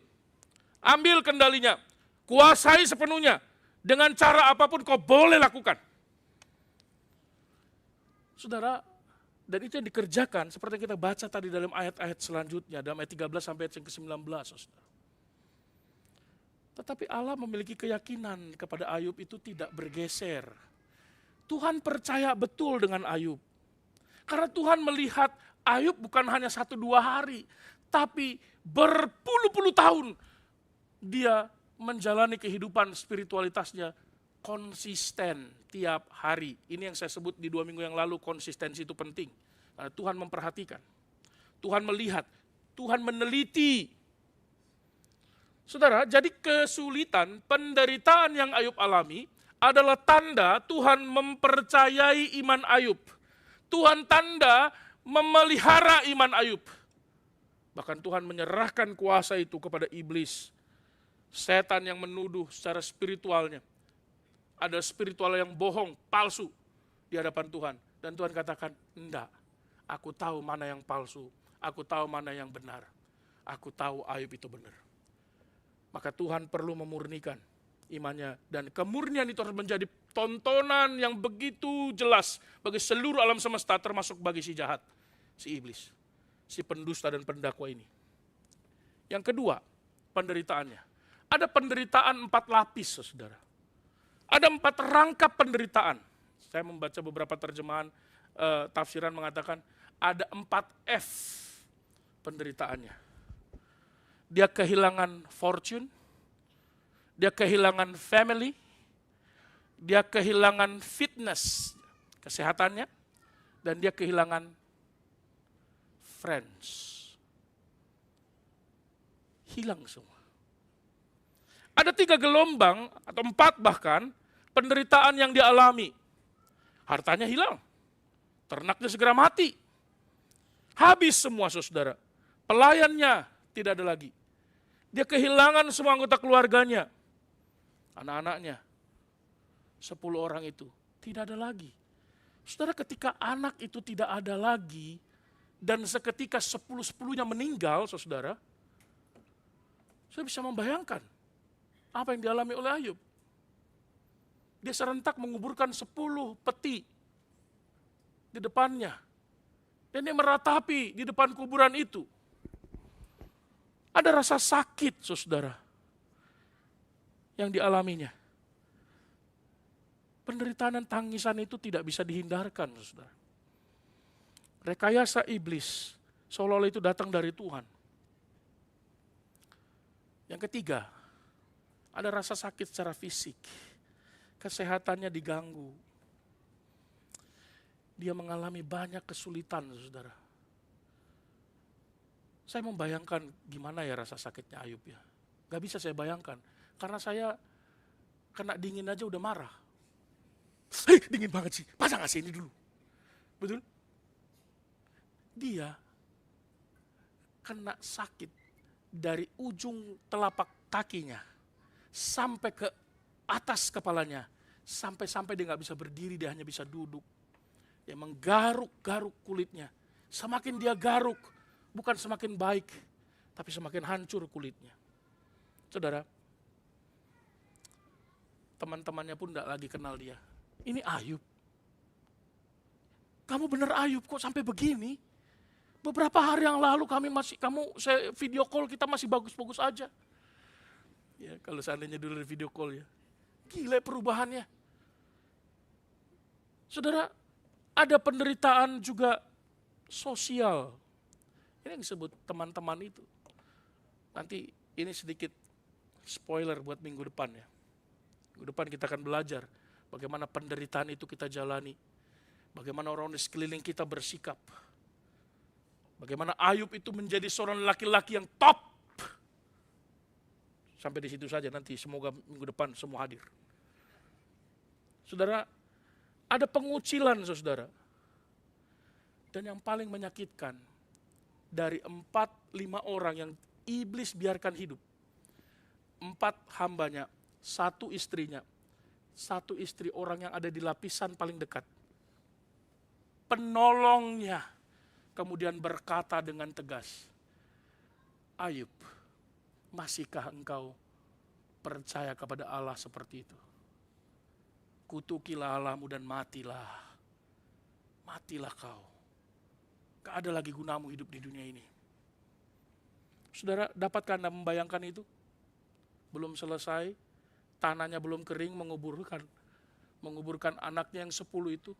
Ambil kendalinya. Kuasai sepenuhnya. Dengan cara apapun kau boleh lakukan. Saudara, dan itu yang dikerjakan seperti yang kita baca tadi dalam ayat-ayat selanjutnya, dalam ayat 13 sampai ayat yang ke-19. Saudara. Tetapi Allah memiliki keyakinan kepada Ayub itu tidak bergeser. Tuhan percaya betul dengan Ayub. Karena Tuhan melihat Ayub bukan hanya 1-2 hari, tapi berpuluh-puluh tahun dia menjalani kehidupan spiritualitasnya konsisten tiap hari. Ini yang saya sebut di 2 minggu yang lalu, konsistensi itu penting. Karena Tuhan memperhatikan, Tuhan melihat, Tuhan meneliti. Saudara, jadi kesulitan, penderitaan yang Ayub alami adalah tanda Tuhan mempercayai iman Ayub. Tuhan tanda memelihara iman Ayub. Bahkan Tuhan menyerahkan kuasa itu kepada iblis. Setan yang menuduh secara spiritualnya. Ada spiritual yang bohong, palsu di hadapan Tuhan. Dan Tuhan katakan, enggak, aku tahu mana yang palsu, aku tahu mana yang benar. Aku tahu Ayub itu benar. Maka Tuhan perlu memurnikan imannya. Dan kemurnian itu harus menjadi tontonan yang begitu jelas bagi seluruh alam semesta, termasuk bagi si jahat, si iblis, si pendusta dan pendakwa ini. Yang kedua, penderitaannya. Ada penderitaan 4 lapis, saudara. Ada 4 rangkap penderitaan. Saya membaca beberapa terjemahan tafsiran mengatakan ada 4 F penderitaannya. Dia kehilangan fortune, dia kehilangan family, dia kehilangan fitness, kesehatannya, dan dia kehilangan friends. Hilang semua. Ada 3 gelombang, atau 4 bahkan, penderitaan yang dialami. Hartanya hilang, ternaknya segera mati, habis semua saudara. Pelayannya tidak ada lagi. Dia kehilangan semua anggota keluarganya. Anak-anaknya, 10 orang itu, tidak ada lagi. Saudara, ketika anak itu tidak ada lagi, dan seketika 10-10-nya meninggal, saudara, saya bisa membayangkan apa yang dialami oleh Ayub. Dia serentak menguburkan 10 peti di depannya. Dan dia meratapi di depan kuburan itu. Ada rasa sakit, saudara, yang dialaminya. Penderitaan dan tangisan itu tidak bisa dihindarkan, saudara. Rekayasa iblis seolah-olah itu datang dari Tuhan. Yang ketiga, ada rasa sakit secara fisik. Kesehatannya diganggu. Dia mengalami banyak kesulitan, saudara. Saya membayangkan gimana ya rasa sakitnya Ayub ya. Gak bisa saya bayangkan. Karena saya kena dingin aja udah marah. Dingin banget sih, pasang AC ini dulu. Betul? Dia kena sakit dari ujung telapak kakinya sampai ke atas kepalanya. Sampai-sampai dia gak bisa berdiri, dia hanya bisa duduk. Dia menggaruk-garuk kulitnya. Semakin dia garuk, bukan semakin baik, tapi semakin hancur kulitnya. Saudara, teman-temannya pun tidak lagi kenal dia. Ini Ayub. Kamu benar Ayub, kok sampai begini? Beberapa hari yang lalu saya video call, kita masih bagus-bagus aja. Ya, kalau seandainya dulu ada video call ya. Gila perubahannya. Saudara, ada penderitaan juga sosial. Ini yang disebut teman-teman itu. Nanti ini sedikit spoiler buat minggu depan ya. Minggu depan kita akan belajar bagaimana penderitaan itu kita jalani. Bagaimana orang di sekeliling kita bersikap. Bagaimana Ayub itu menjadi seorang laki-laki yang top. Sampai di situ saja, nanti semoga minggu depan semua hadir. Saudara, ada pengucilan saudara. Dan yang paling menyakitkan, dari 4-5 orang yang iblis biarkan hidup. 4 hambanya, 1 istrinya, 1 istri orang yang ada di lapisan paling dekat. Penolongnya kemudian berkata dengan tegas, Ayub, masihkah engkau percaya kepada Allah seperti itu? Kutukilah Allahmu dan matilah. Matilah kau. Gak ada lagi gunamu hidup di dunia ini. Saudara, dapatkah Anda membayangkan itu? Belum selesai, tanahnya belum kering, menguburkan anaknya yang 10 itu.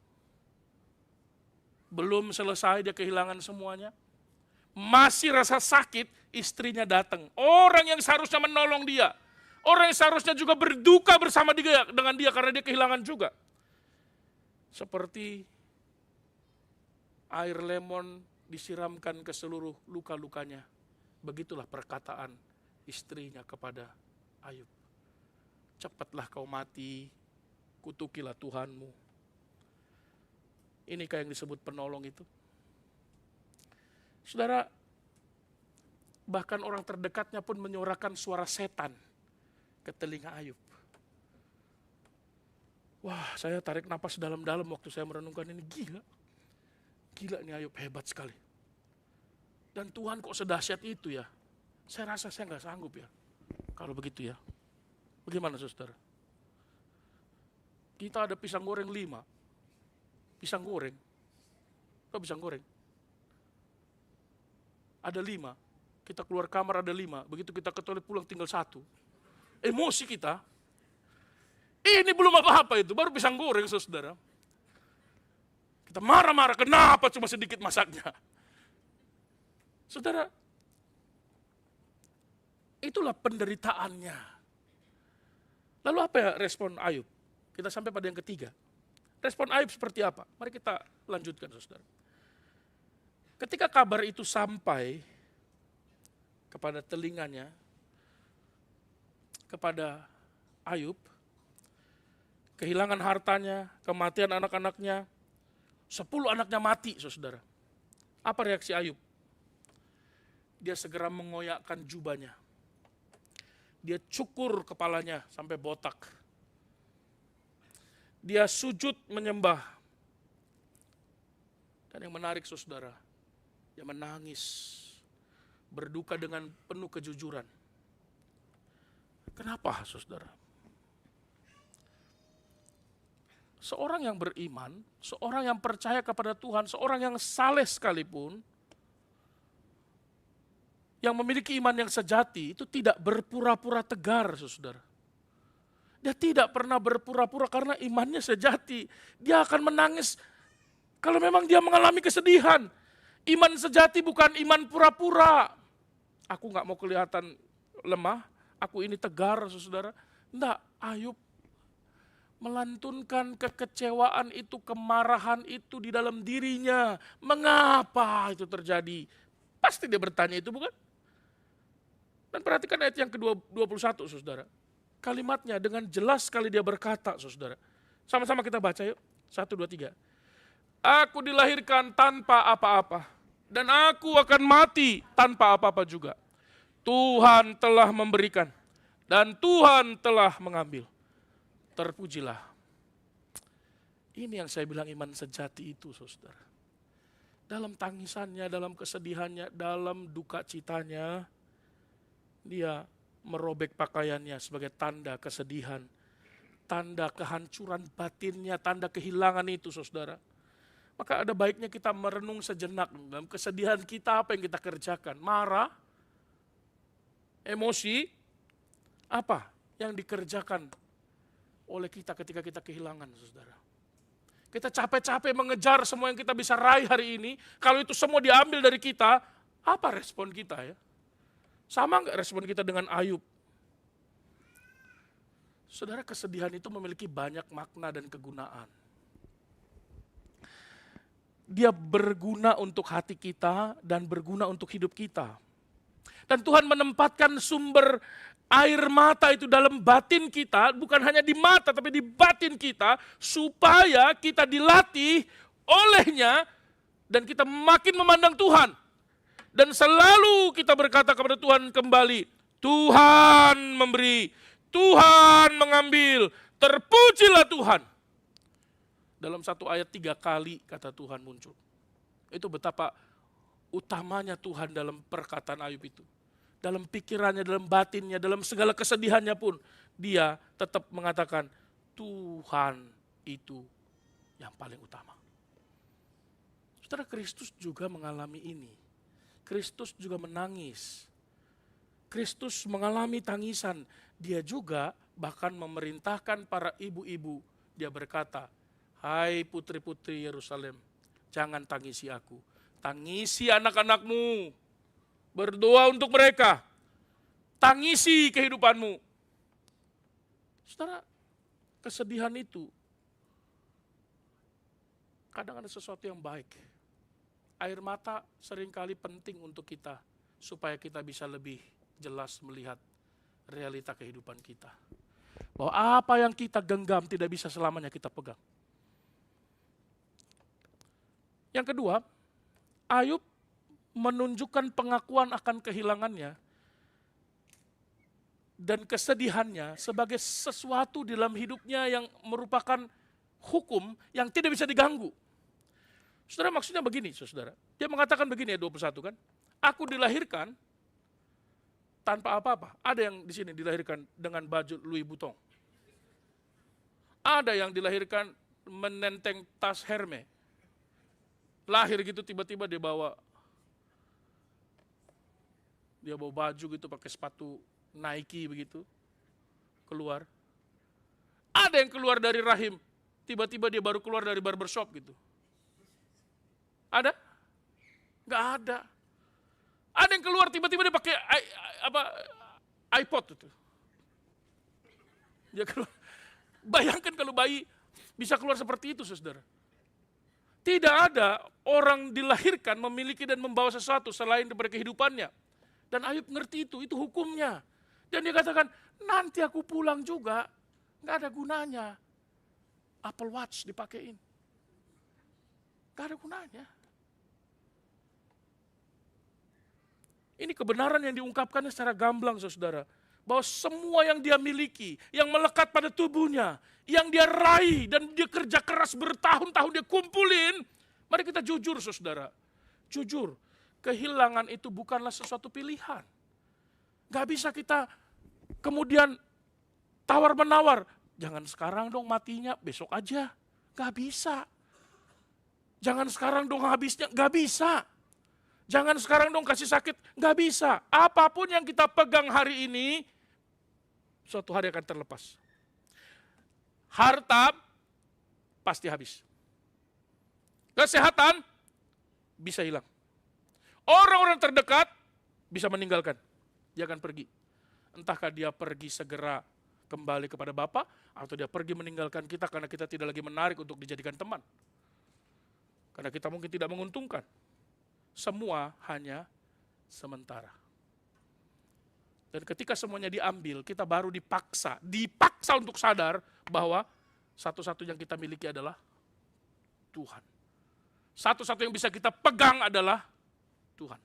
Belum selesai, dia kehilangan semuanya. Masih rasa sakit, istrinya datang. Orang yang seharusnya menolong dia. Orang yang seharusnya juga berduka bersama dia, dengan dia karena dia kehilangan juga. Seperti air lemon disiramkan ke seluruh luka-lukanya. Begitulah perkataan istrinya kepada Ayub. Cepatlah kau mati, kutukilah Tuhanmu. Inikah yang disebut penolong itu? Saudara, bahkan orang terdekatnya pun menyuarakan suara setan ke telinga Ayub. Wah, saya tarik napas dalam-dalam waktu saya merenungkan ini. Gila nih Ayub, hebat sekali. Dan Tuhan kok sedahsyat itu ya. Saya rasa saya nggak sanggup ya. Kalau begitu ya. Bagaimana saudara? Kita ada pisang goreng 5. Pisang goreng. Kok pisang goreng? Ada 5. Kita keluar kamar ada 5. Begitu kita ke toilet pulang tinggal 1. Emosi kita. Ini belum apa-apa itu. Baru pisang goreng saudara. Kita marah-marah. Kenapa cuma sedikit masaknya? Saudara. Itulah penderitaannya. Lalu apa ya respon Ayub? Kita sampai pada yang ketiga. Respon Ayub seperti apa? Mari kita lanjutkan saudara. Ketika kabar itu sampai kepada telinganya, kepada Ayub, kehilangan hartanya, kematian anak-anaknya, 10 anaknya mati saudara. Apa reaksi Ayub? Dia segera mengoyakkan jubahnya. Dia cukur kepalanya sampai botak. Dia sujud menyembah. Dan yang menarik saudara, dia menangis. Berduka dengan penuh kejujuran. Kenapa saudara? Seorang yang beriman, seorang yang percaya kepada Tuhan, seorang yang saleh sekalipun, yang memiliki iman yang sejati, itu tidak berpura-pura tegar saudara. Dia tidak pernah berpura-pura karena imannya sejati. Dia akan menangis kalau memang dia mengalami kesedihan. Iman sejati bukan iman pura-pura. Aku gak mau kelihatan lemah, aku ini tegar saudara. Enggak, Ayub melantunkan kekecewaan itu, kemarahan itu di dalam dirinya. Mengapa itu terjadi? Pasti dia bertanya itu bukan? Dan perhatikan ayat yang ke-21 saudara. Kalimatnya dengan jelas sekali dia berkata saudara. Sama-sama kita baca yuk. 1, 2, 3. Aku dilahirkan tanpa apa-apa. Dan aku akan mati tanpa apa-apa juga. Tuhan telah memberikan. Dan Tuhan telah mengambil. Terpujilah. Ini yang saya bilang iman sejati itu saudara. Dalam tangisannya, dalam kesedihannya, dalam duka citanya, dia merobek pakaiannya sebagai tanda kesedihan, tanda kehancuran batinnya, tanda kehilangan itu saudara. Maka ada baiknya kita merenung sejenak dalam kesedihan kita, apa yang kita kerjakan. Marah, emosi, apa yang dikerjakan oleh kita ketika kita kehilangan saudara. Kita capek-capek mengejar semua yang kita bisa raih hari ini. Kalau itu semua diambil dari kita, apa respon kita ya? Sama nggak respon kita dengan Ayub? Saudara, kesedihan itu memiliki banyak makna dan kegunaan. Dia berguna untuk hati kita dan berguna untuk hidup kita. Dan Tuhan menempatkan sumber air mata itu dalam batin kita, bukan hanya di mata tapi di batin kita, supaya kita dilatih olehnya dan kita makin memandang Tuhan. Dan selalu kita berkata kepada Tuhan kembali, Tuhan memberi, Tuhan mengambil, terpujilah Tuhan. Dalam satu ayat 3 kali kata Tuhan muncul. Itu betapa utamanya Tuhan dalam perkataan Ayub itu. Dalam pikirannya, dalam batinnya, dalam segala kesedihannya pun, dia tetap mengatakan, Tuhan itu yang paling utama. Saudara, Kristus juga mengalami ini. Kristus juga menangis. Kristus mengalami tangisan. Dia juga bahkan memerintahkan para ibu-ibu. Dia berkata, hai putri-putri Yerusalem, jangan tangisi aku. Tangisi anak-anakmu. Berdoa untuk mereka. Tangisi kehidupanmu. Saudara, kesedihan itu kadang ada sesuatu yang baik. Air mata seringkali penting untuk kita, supaya kita bisa lebih jelas melihat realita kehidupan kita. Bahwa apa yang kita genggam tidak bisa selamanya kita pegang. Yang kedua, Ayub menunjukkan pengakuan akan kehilangannya dan kesedihannya sebagai sesuatu di dalam hidupnya yang merupakan hukum yang tidak bisa diganggu. Saudara, maksudnya begini, saudara. Dia mengatakan begini ya 21 kan. Aku dilahirkan tanpa apa-apa. Ada yang di sini dilahirkan dengan baju Louis Vuitton. Ada yang dilahirkan menenteng tas Hermes. Lahir gitu tiba-tiba dia bawa baju gitu, pakai sepatu Nike begitu. Keluar. Ada yang keluar dari rahim, tiba-tiba dia baru keluar dari barbershop gitu. Ada? Nggak ada. Ada yang keluar tiba-tiba dia pakai iPod itu. Dia keluar. Bayangkan kalau bayi bisa keluar seperti itu, saudara. Tidak ada orang dilahirkan memiliki dan membawa sesuatu selain daripada kehidupannya. Dan Ayub ngerti itu hukumnya. Dan dia katakan, nanti aku pulang juga, nggak ada gunanya. Apple Watch dipakein. Nggak ada gunanya. Ini kebenaran yang diungkapkannya secara gamblang, saudara. Bahwa semua yang dia miliki, yang melekat pada tubuhnya, yang dia raih dan dia kerja keras bertahun-tahun dia kumpulin. Mari kita jujur, saudara. Jujur, kehilangan itu bukanlah sesuatu pilihan. Gak bisa kita kemudian tawar-menawar. Jangan sekarang dong matinya, besok aja. Gak bisa. Jangan sekarang dong habisnya, gak bisa. Jangan sekarang dong kasih sakit, gak bisa. Apapun yang kita pegang hari ini, suatu hari akan terlepas. Harta pasti habis. Kesehatan bisa hilang. Orang-orang terdekat bisa meninggalkan. Dia akan pergi. Entahkah dia pergi segera kembali kepada Bapa, atau dia pergi meninggalkan kita karena kita tidak lagi menarik untuk dijadikan teman. Karena kita mungkin tidak menguntungkan. Semua hanya sementara. Dan ketika semuanya diambil, kita baru dipaksa untuk sadar bahwa satu-satu yang kita miliki adalah Tuhan. Satu-satu yang bisa kita pegang adalah Tuhan.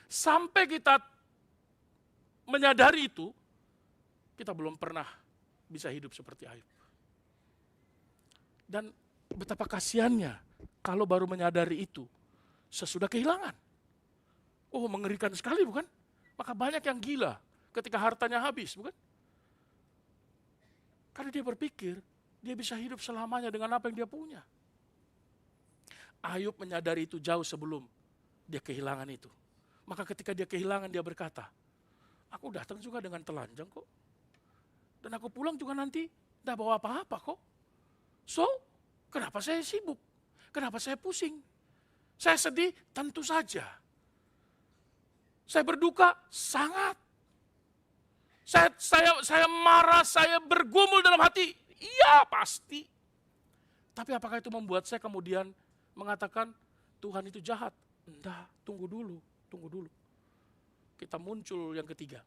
Sampai kita menyadari itu, kita belum pernah bisa hidup seperti Ayub. Dan betapa kasihannya kalau baru menyadari itu sesudah kehilangan. Oh, mengerikan sekali, bukan? Maka banyak yang gila ketika hartanya habis, bukan? Karena dia berpikir dia bisa hidup selamanya dengan apa yang dia punya. Ayub menyadari itu jauh sebelum dia kehilangan itu. Maka ketika dia kehilangan, dia berkata, aku datang juga dengan telanjang kok. Dan aku pulang juga nanti tidak bawa apa-apa kok. So, Kenapa saya sibuk? Kenapa saya pusing? Saya sedih? Tentu saja. Saya berduka? Sangat. Saya marah, saya bergumul dalam hati? Iya, pasti. Tapi apakah itu membuat saya kemudian mengatakan Tuhan itu jahat? Enggak, tunggu dulu. Kita muncul yang ketiga.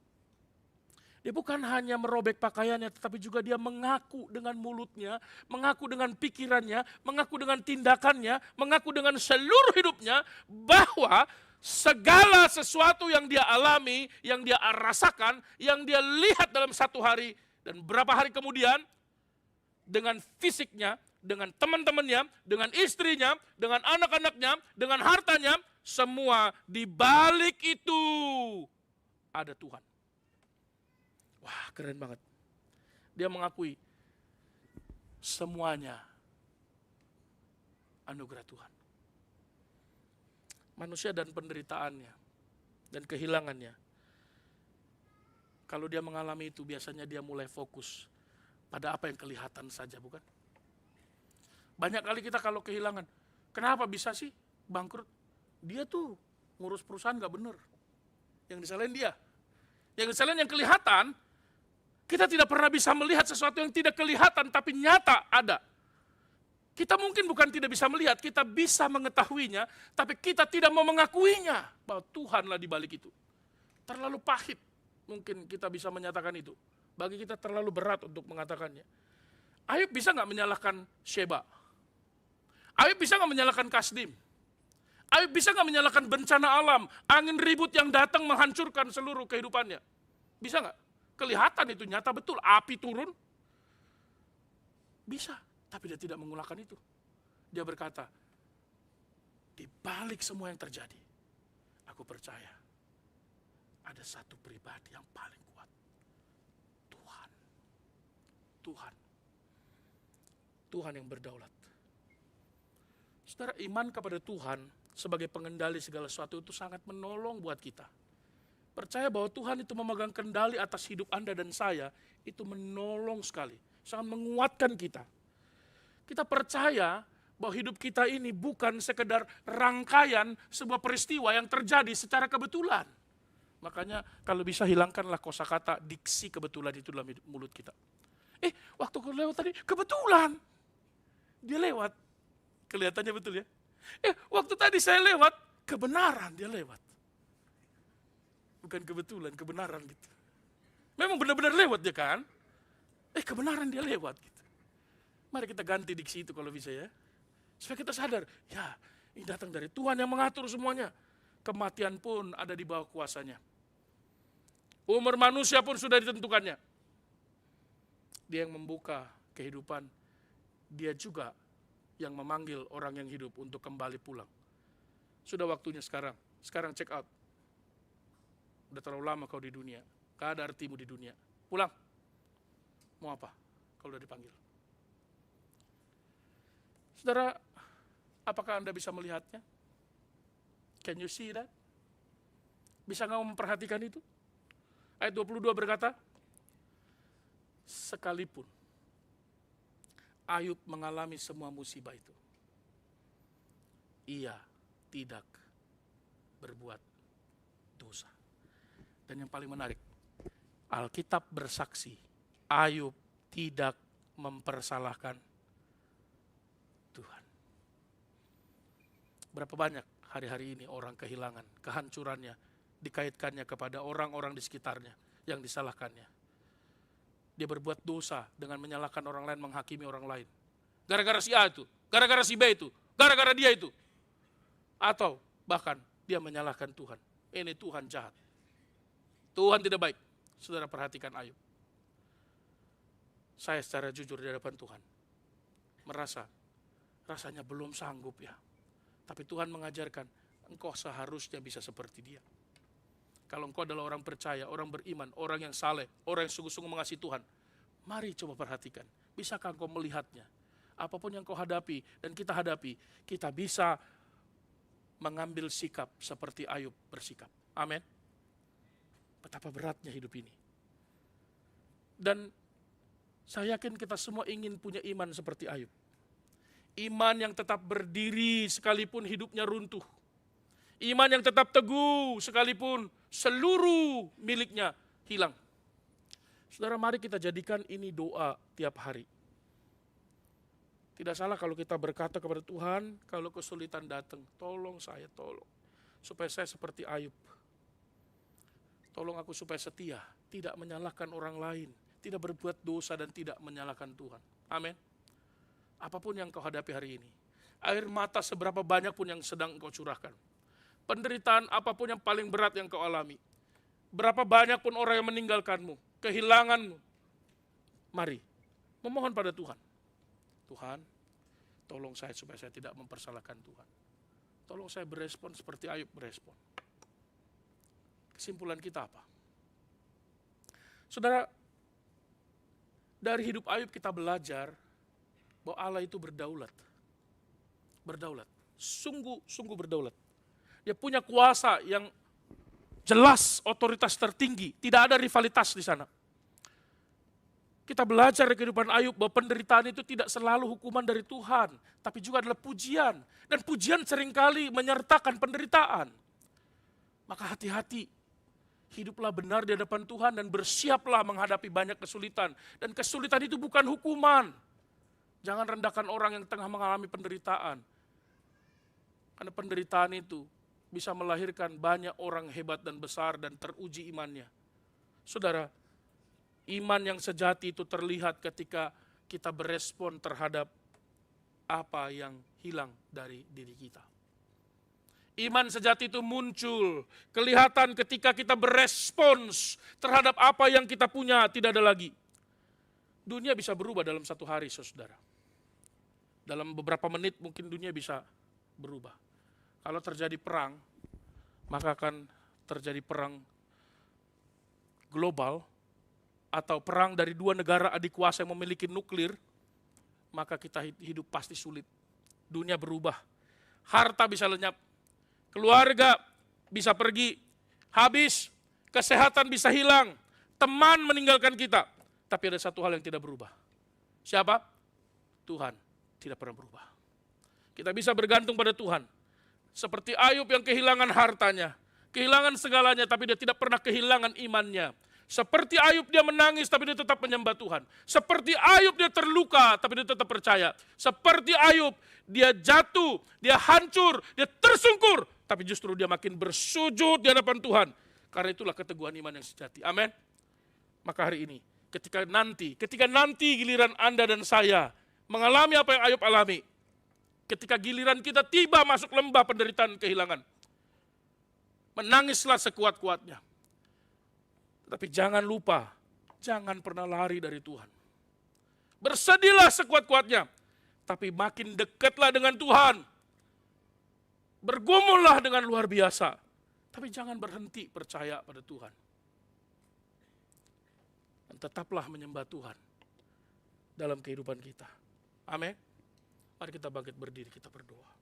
Dia bukan hanya merobek pakaiannya, tetapi juga dia mengaku dengan mulutnya, mengaku dengan pikirannya, mengaku dengan tindakannya, mengaku dengan seluruh hidupnya bahwa segala sesuatu yang dia alami, yang dia rasakan, yang dia lihat dalam satu hari dan beberapa hari kemudian, dengan fisiknya, dengan teman-temannya, dengan istrinya, dengan anak-anaknya, dengan hartanya, semua di balik itu ada Tuhan. Wah, keren banget. Dia mengakui semuanya anugerah Tuhan. Manusia dan penderitaannya dan kehilangannya. Kalau dia mengalami itu, biasanya dia mulai fokus pada apa yang kelihatan saja, bukan? Banyak kali kita kalau kehilangan, kenapa bisa sih bangkrut? Dia tuh ngurus perusahaan gak bener. Yang disalahin dia. Yang disalahin yang kelihatan. Kita tidak pernah bisa melihat sesuatu yang tidak kelihatan tapi nyata ada. Kita mungkin bukan tidak bisa melihat, kita bisa mengetahuinya, tapi kita tidak mau mengakuinya bahwa Tuhanlah di balik itu. Terlalu pahit mungkin kita bisa menyatakan itu. Bagi kita terlalu berat untuk mengatakannya. Ayub bisa nggak menyalahkan Sheba? Ayub bisa nggak menyalahkan Kasdim? Ayub bisa nggak menyalahkan bencana alam, angin ribut yang datang menghancurkan seluruh kehidupannya? Bisa nggak? Kelihatan itu nyata betul, api turun. Bisa, tapi dia tidak mengulangkan itu. Dia berkata, di balik semua yang terjadi, aku percaya ada satu pribadi yang paling kuat. Tuhan. Tuhan. Tuhan yang berdaulat. Saudara, iman kepada Tuhan sebagai pengendali segala sesuatu itu sangat menolong buat kita. Percaya bahwa Tuhan itu memegang kendali atas hidup Anda dan saya, itu menolong sekali. Sangat menguatkan kita. Kita percaya bahwa hidup kita ini bukan sekedar rangkaian sebuah peristiwa yang terjadi secara kebetulan. Makanya kalau bisa hilangkanlah kosakata diksi kebetulan itu dalam mulut kita. Waktu aku lewat tadi, kebetulan. Dia lewat. Kelihatannya betul ya. Waktu tadi saya lewat, kebenaran dia lewat. Bukan kebetulan, kebenaran gitu. Memang benar-benar lewat dia kan? Kebenaran dia lewat gitu. Mari kita ganti diksi itu kalau bisa ya. Supaya kita sadar, ya ini datang dari Tuhan yang mengatur semuanya. Kematian pun ada di bawah kuasanya. Umur manusia pun sudah ditentukannya. Dia yang membuka kehidupan. Dia juga yang memanggil orang yang hidup untuk kembali pulang. Sudah waktunya sekarang. Sekarang check out. Udah terlalu lama kau di dunia. Gak ada artimu di dunia. Pulang. Mau apa kalau udah dipanggil? Saudara, apakah Anda bisa melihatnya? Can you see that? Bisa nggak memperhatikan itu? Ayat 22 berkata, sekalipun Ayub mengalami semua musibah itu, ia tidak berbuat dosa. Dan yang paling menarik, Alkitab bersaksi, Ayub tidak mempersalahkan Tuhan. Berapa banyak hari-hari ini orang kehilangan, kehancurannya, dikaitkannya kepada orang-orang di sekitarnya yang disalahkannya. Dia berbuat dosa dengan menyalahkan orang lain, menghakimi orang lain. Gara-gara si A itu, gara-gara si B itu, gara-gara dia itu. Atau bahkan dia menyalahkan Tuhan. Ini Tuhan jahat. Tuhan tidak baik. Saudara perhatikan Ayub. Saya secara jujur di hadapan Tuhan rasanya belum sanggup ya. Tapi Tuhan mengajarkan, engkau seharusnya bisa seperti dia. Kalau engkau adalah orang percaya, orang beriman, orang yang saleh, orang yang sungguh-sungguh mengasihi Tuhan, mari coba perhatikan. Bisakah engkau melihatnya? Apapun yang kau hadapi dan kita hadapi, kita bisa mengambil sikap seperti Ayub bersikap. Amin. Betapa beratnya hidup ini. Dan saya yakin kita semua ingin punya iman seperti Ayub. Iman yang tetap berdiri sekalipun hidupnya runtuh. Iman yang tetap teguh sekalipun seluruh miliknya hilang. Saudara, mari kita jadikan ini doa tiap hari. Tidak salah kalau kita berkata kepada Tuhan, kalau kesulitan datang, tolong saya, tolong. Supaya saya seperti Ayub. Tolong aku supaya setia, tidak menyalahkan orang lain, tidak berbuat dosa dan tidak menyalahkan Tuhan. Amin. Apapun yang kau hadapi hari ini, air mata seberapa banyak pun yang sedang kau curahkan, penderitaan apapun yang paling berat yang kau alami, berapa banyak pun orang yang meninggalkanmu, kehilanganmu, mari memohon pada Tuhan. Tuhan, tolong saya supaya saya tidak mempersalahkan Tuhan. Tolong saya berespon seperti Ayub berespon. Kesimpulan kita apa? Saudara, dari hidup Ayub kita belajar bahwa Allah itu berdaulat. Berdaulat. Sungguh berdaulat. Dia punya kuasa yang jelas, otoritas tertinggi. Tidak ada rivalitas di sana. Kita belajar dari kehidupan Ayub bahwa penderitaan itu tidak selalu hukuman dari Tuhan, tapi juga adalah pujian. Dan pujian seringkali menyertakan penderitaan. Maka hati-hati, hiduplah benar di hadapan Tuhan dan bersiaplah menghadapi banyak kesulitan. Dan kesulitan itu bukan hukuman. Jangan rendahkan orang yang tengah mengalami penderitaan. Karena penderitaan itu bisa melahirkan banyak orang hebat dan besar dan teruji imannya. Saudara, iman yang sejati itu terlihat ketika kita berespon terhadap apa yang hilang dari diri kita. Iman sejati itu muncul, kelihatan ketika kita berespons terhadap apa yang kita punya, tidak ada lagi. Dunia bisa berubah dalam satu hari, saudara. Dalam beberapa menit mungkin dunia bisa berubah. Kalau terjadi perang, maka akan terjadi perang global, atau perang dari dua negara adik kuasa yang memiliki nuklir, maka kita hidup pasti sulit. Dunia berubah, harta bisa lenyap, keluarga bisa pergi, habis, kesehatan bisa hilang, teman meninggalkan kita. Tapi ada satu hal yang tidak berubah. Siapa? Tuhan tidak pernah berubah. Kita bisa bergantung pada Tuhan. Seperti Ayub yang kehilangan hartanya, kehilangan segalanya, tapi dia tidak pernah kehilangan imannya. Seperti Ayub dia menangis, tapi dia tetap menyembah Tuhan. Seperti Ayub dia terluka, tapi dia tetap percaya. Seperti Ayub dia jatuh, dia hancur, dia tersungkur, tapi justru dia makin bersujud di hadapan Tuhan. Karena itulah keteguhan iman yang sejati. Amin. Maka hari ini, ketika nanti giliran Anda dan saya mengalami apa yang Ayub alami, ketika giliran kita tiba masuk lembah penderitaan kehilangan, menangislah sekuat-kuatnya. Tapi jangan lupa, jangan pernah lari dari Tuhan. Bersedihlah sekuat-kuatnya, tapi makin dekatlah dengan Tuhan. Bergumullah dengan luar biasa, tapi jangan berhenti percaya pada Tuhan. Dan tetaplah menyembah Tuhan dalam kehidupan kita. Amin. Mari kita bangkit berdiri, kita berdoa.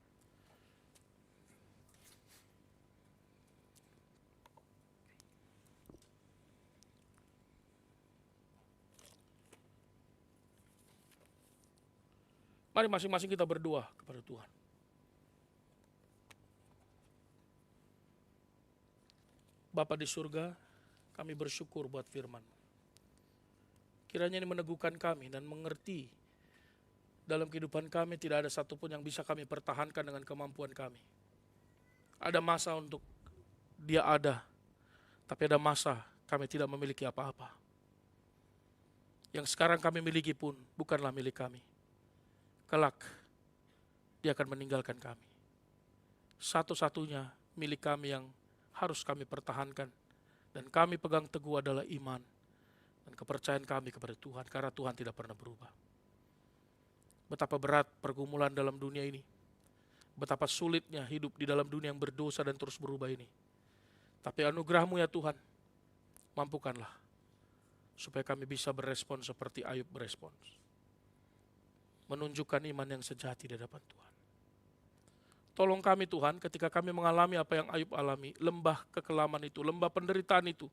Mari masing-masing kita berdoa kepada Tuhan. Bapa di surga, kami bersyukur buat firman. Kiranya ini meneguhkan kami dan mengerti dalam kehidupan kami tidak ada satupun yang bisa kami pertahankan dengan kemampuan kami. Ada masa untuk dia ada, tapi ada masa kami tidak memiliki apa-apa. Yang sekarang kami miliki pun bukanlah milik kami. Kelak, dia akan meninggalkan kami. Satu-satunya milik kami yang harus kami pertahankan dan kami pegang teguh adalah iman dan kepercayaan kami kepada Tuhan, karena Tuhan tidak pernah berubah. Betapa berat pergumulan dalam dunia ini, betapa sulitnya hidup di dalam dunia yang berdosa dan terus berubah ini. Tapi anugerah-Mu ya Tuhan, mampukanlah supaya kami bisa berespon seperti Ayub berespons. Menunjukkan iman yang sejati di hadapan Tuhan. Tolong kami Tuhan ketika kami mengalami apa yang Ayub alami, lembah kekelaman itu, lembah penderitaan itu.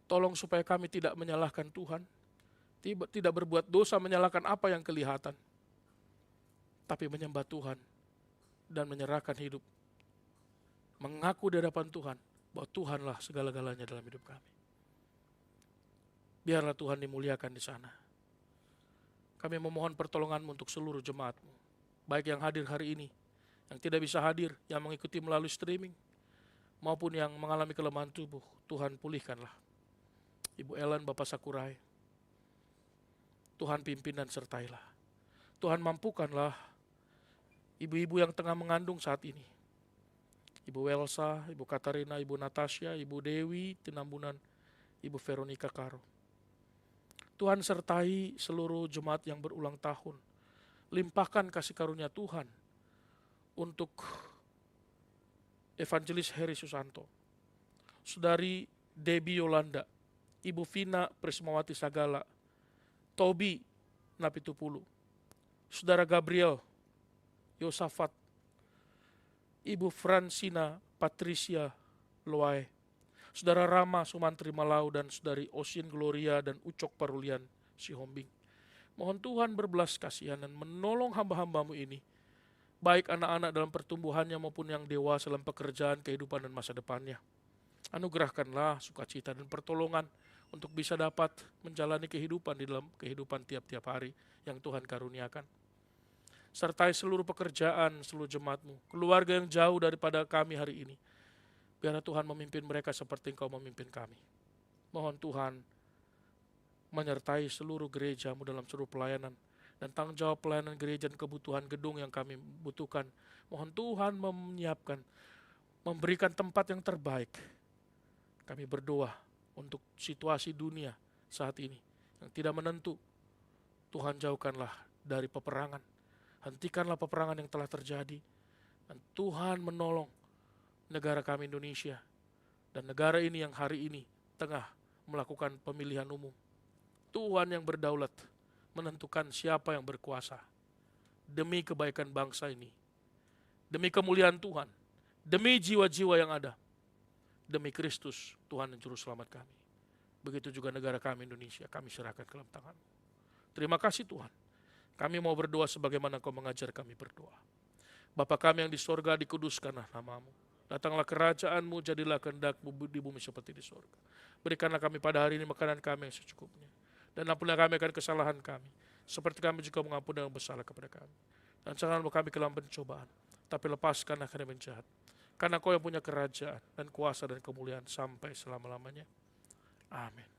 Tolong supaya kami tidak menyalahkan Tuhan, tidak berbuat dosa menyalahkan apa yang kelihatan. tapi menyembah Tuhan dan menyerahkan hidup, mengaku di hadapan Tuhan bahwa Tuhanlah segala-galanya dalam hidup kami. Biarlah Tuhan dimuliakan di sana. Kami memohon pertolongan-Mu untuk seluruh jemaat-Mu, baik yang hadir hari ini, yang tidak bisa hadir, yang mengikuti melalui streaming, maupun yang mengalami kelemahan tubuh. Tuhan pulihkanlah. Ibu Ellen, Bapak Sakurai, Tuhan pimpin dan sertailah. Tuhan mampukanlah ibu-ibu yang tengah mengandung saat ini. Ibu Welsa, Ibu Katarina, Ibu Natasha, Ibu Dewi Tinambunan, Ibu Veronica Karo. Tuhan sertai seluruh jemaat yang berulang tahun. Limpahkan kasih karunia Tuhan untuk Evangelis Heri Susanto, Saudari Debbie Yolanda, Ibu Vina Prismawati Sagala, Tobi Napitupulu, Saudara Gabriel Yosafat, Ibu Francina Patricia Loae, Saudara Rama Sumantri Malau, dan Saudari Osin Gloria dan Ucok Parulian Sihombing. Mohon Tuhan berbelas kasihan dan menolong hamba-hamba-Mu ini, baik anak-anak dalam pertumbuhannya maupun yang dewasa dalam pekerjaan, kehidupan, dan masa depannya. Anugerahkanlah sukacita dan pertolongan untuk bisa dapat menjalani kehidupan di dalam kehidupan tiap-tiap hari yang Tuhan karuniakan. Sertai seluruh pekerjaan, seluruh jemaat-Mu, keluarga yang jauh daripada kami hari ini. Biarlah Tuhan memimpin mereka seperti Engkau memimpin kami. Mohon Tuhan menyertai seluruh gereja-Mu dalam seluruh pelayanan dan tanggung jawab pelayanan gereja dan kebutuhan gedung yang kami butuhkan. Mohon Tuhan menyiapkan, memberikan tempat yang terbaik. Kami berdoa untuk situasi dunia saat ini yang tidak menentu. Tuhan jauhkanlah dari peperangan. Hentikanlah peperangan yang telah terjadi. Dan Tuhan menolong negara kami Indonesia dan negara ini yang hari ini tengah melakukan pemilihan umum. Tuhan yang berdaulat menentukan siapa yang berkuasa demi kebaikan bangsa ini, demi kemuliaan Tuhan, demi jiwa-jiwa yang ada, demi Kristus Tuhan dan Juru Selamat kami. Begitu juga negara kami Indonesia, kami serahkan ke dalam tangan-Mu. Terima kasih Tuhan. Kami mau berdoa sebagaimana Kau mengajar kami berdoa. Bapa kami yang di sorga, dikuduskanlah nama-Mu. Datanglah kerajaan-Mu, jadilah kehendak-Mu di bumi seperti di sorga. Berikanlah kami pada hari ini makanan kami yang secukupnya. Dan ampunilah kami akan kesalahan kami, seperti kami juga mengampuni yang bersalah kepada kami. Dan janganlah kami ke dalam pencobaan, tapi lepaskanlah kami dari jahat. Karena Kau yang punya kerajaan dan kuasa dan kemuliaan sampai selama-lamanya. Amin.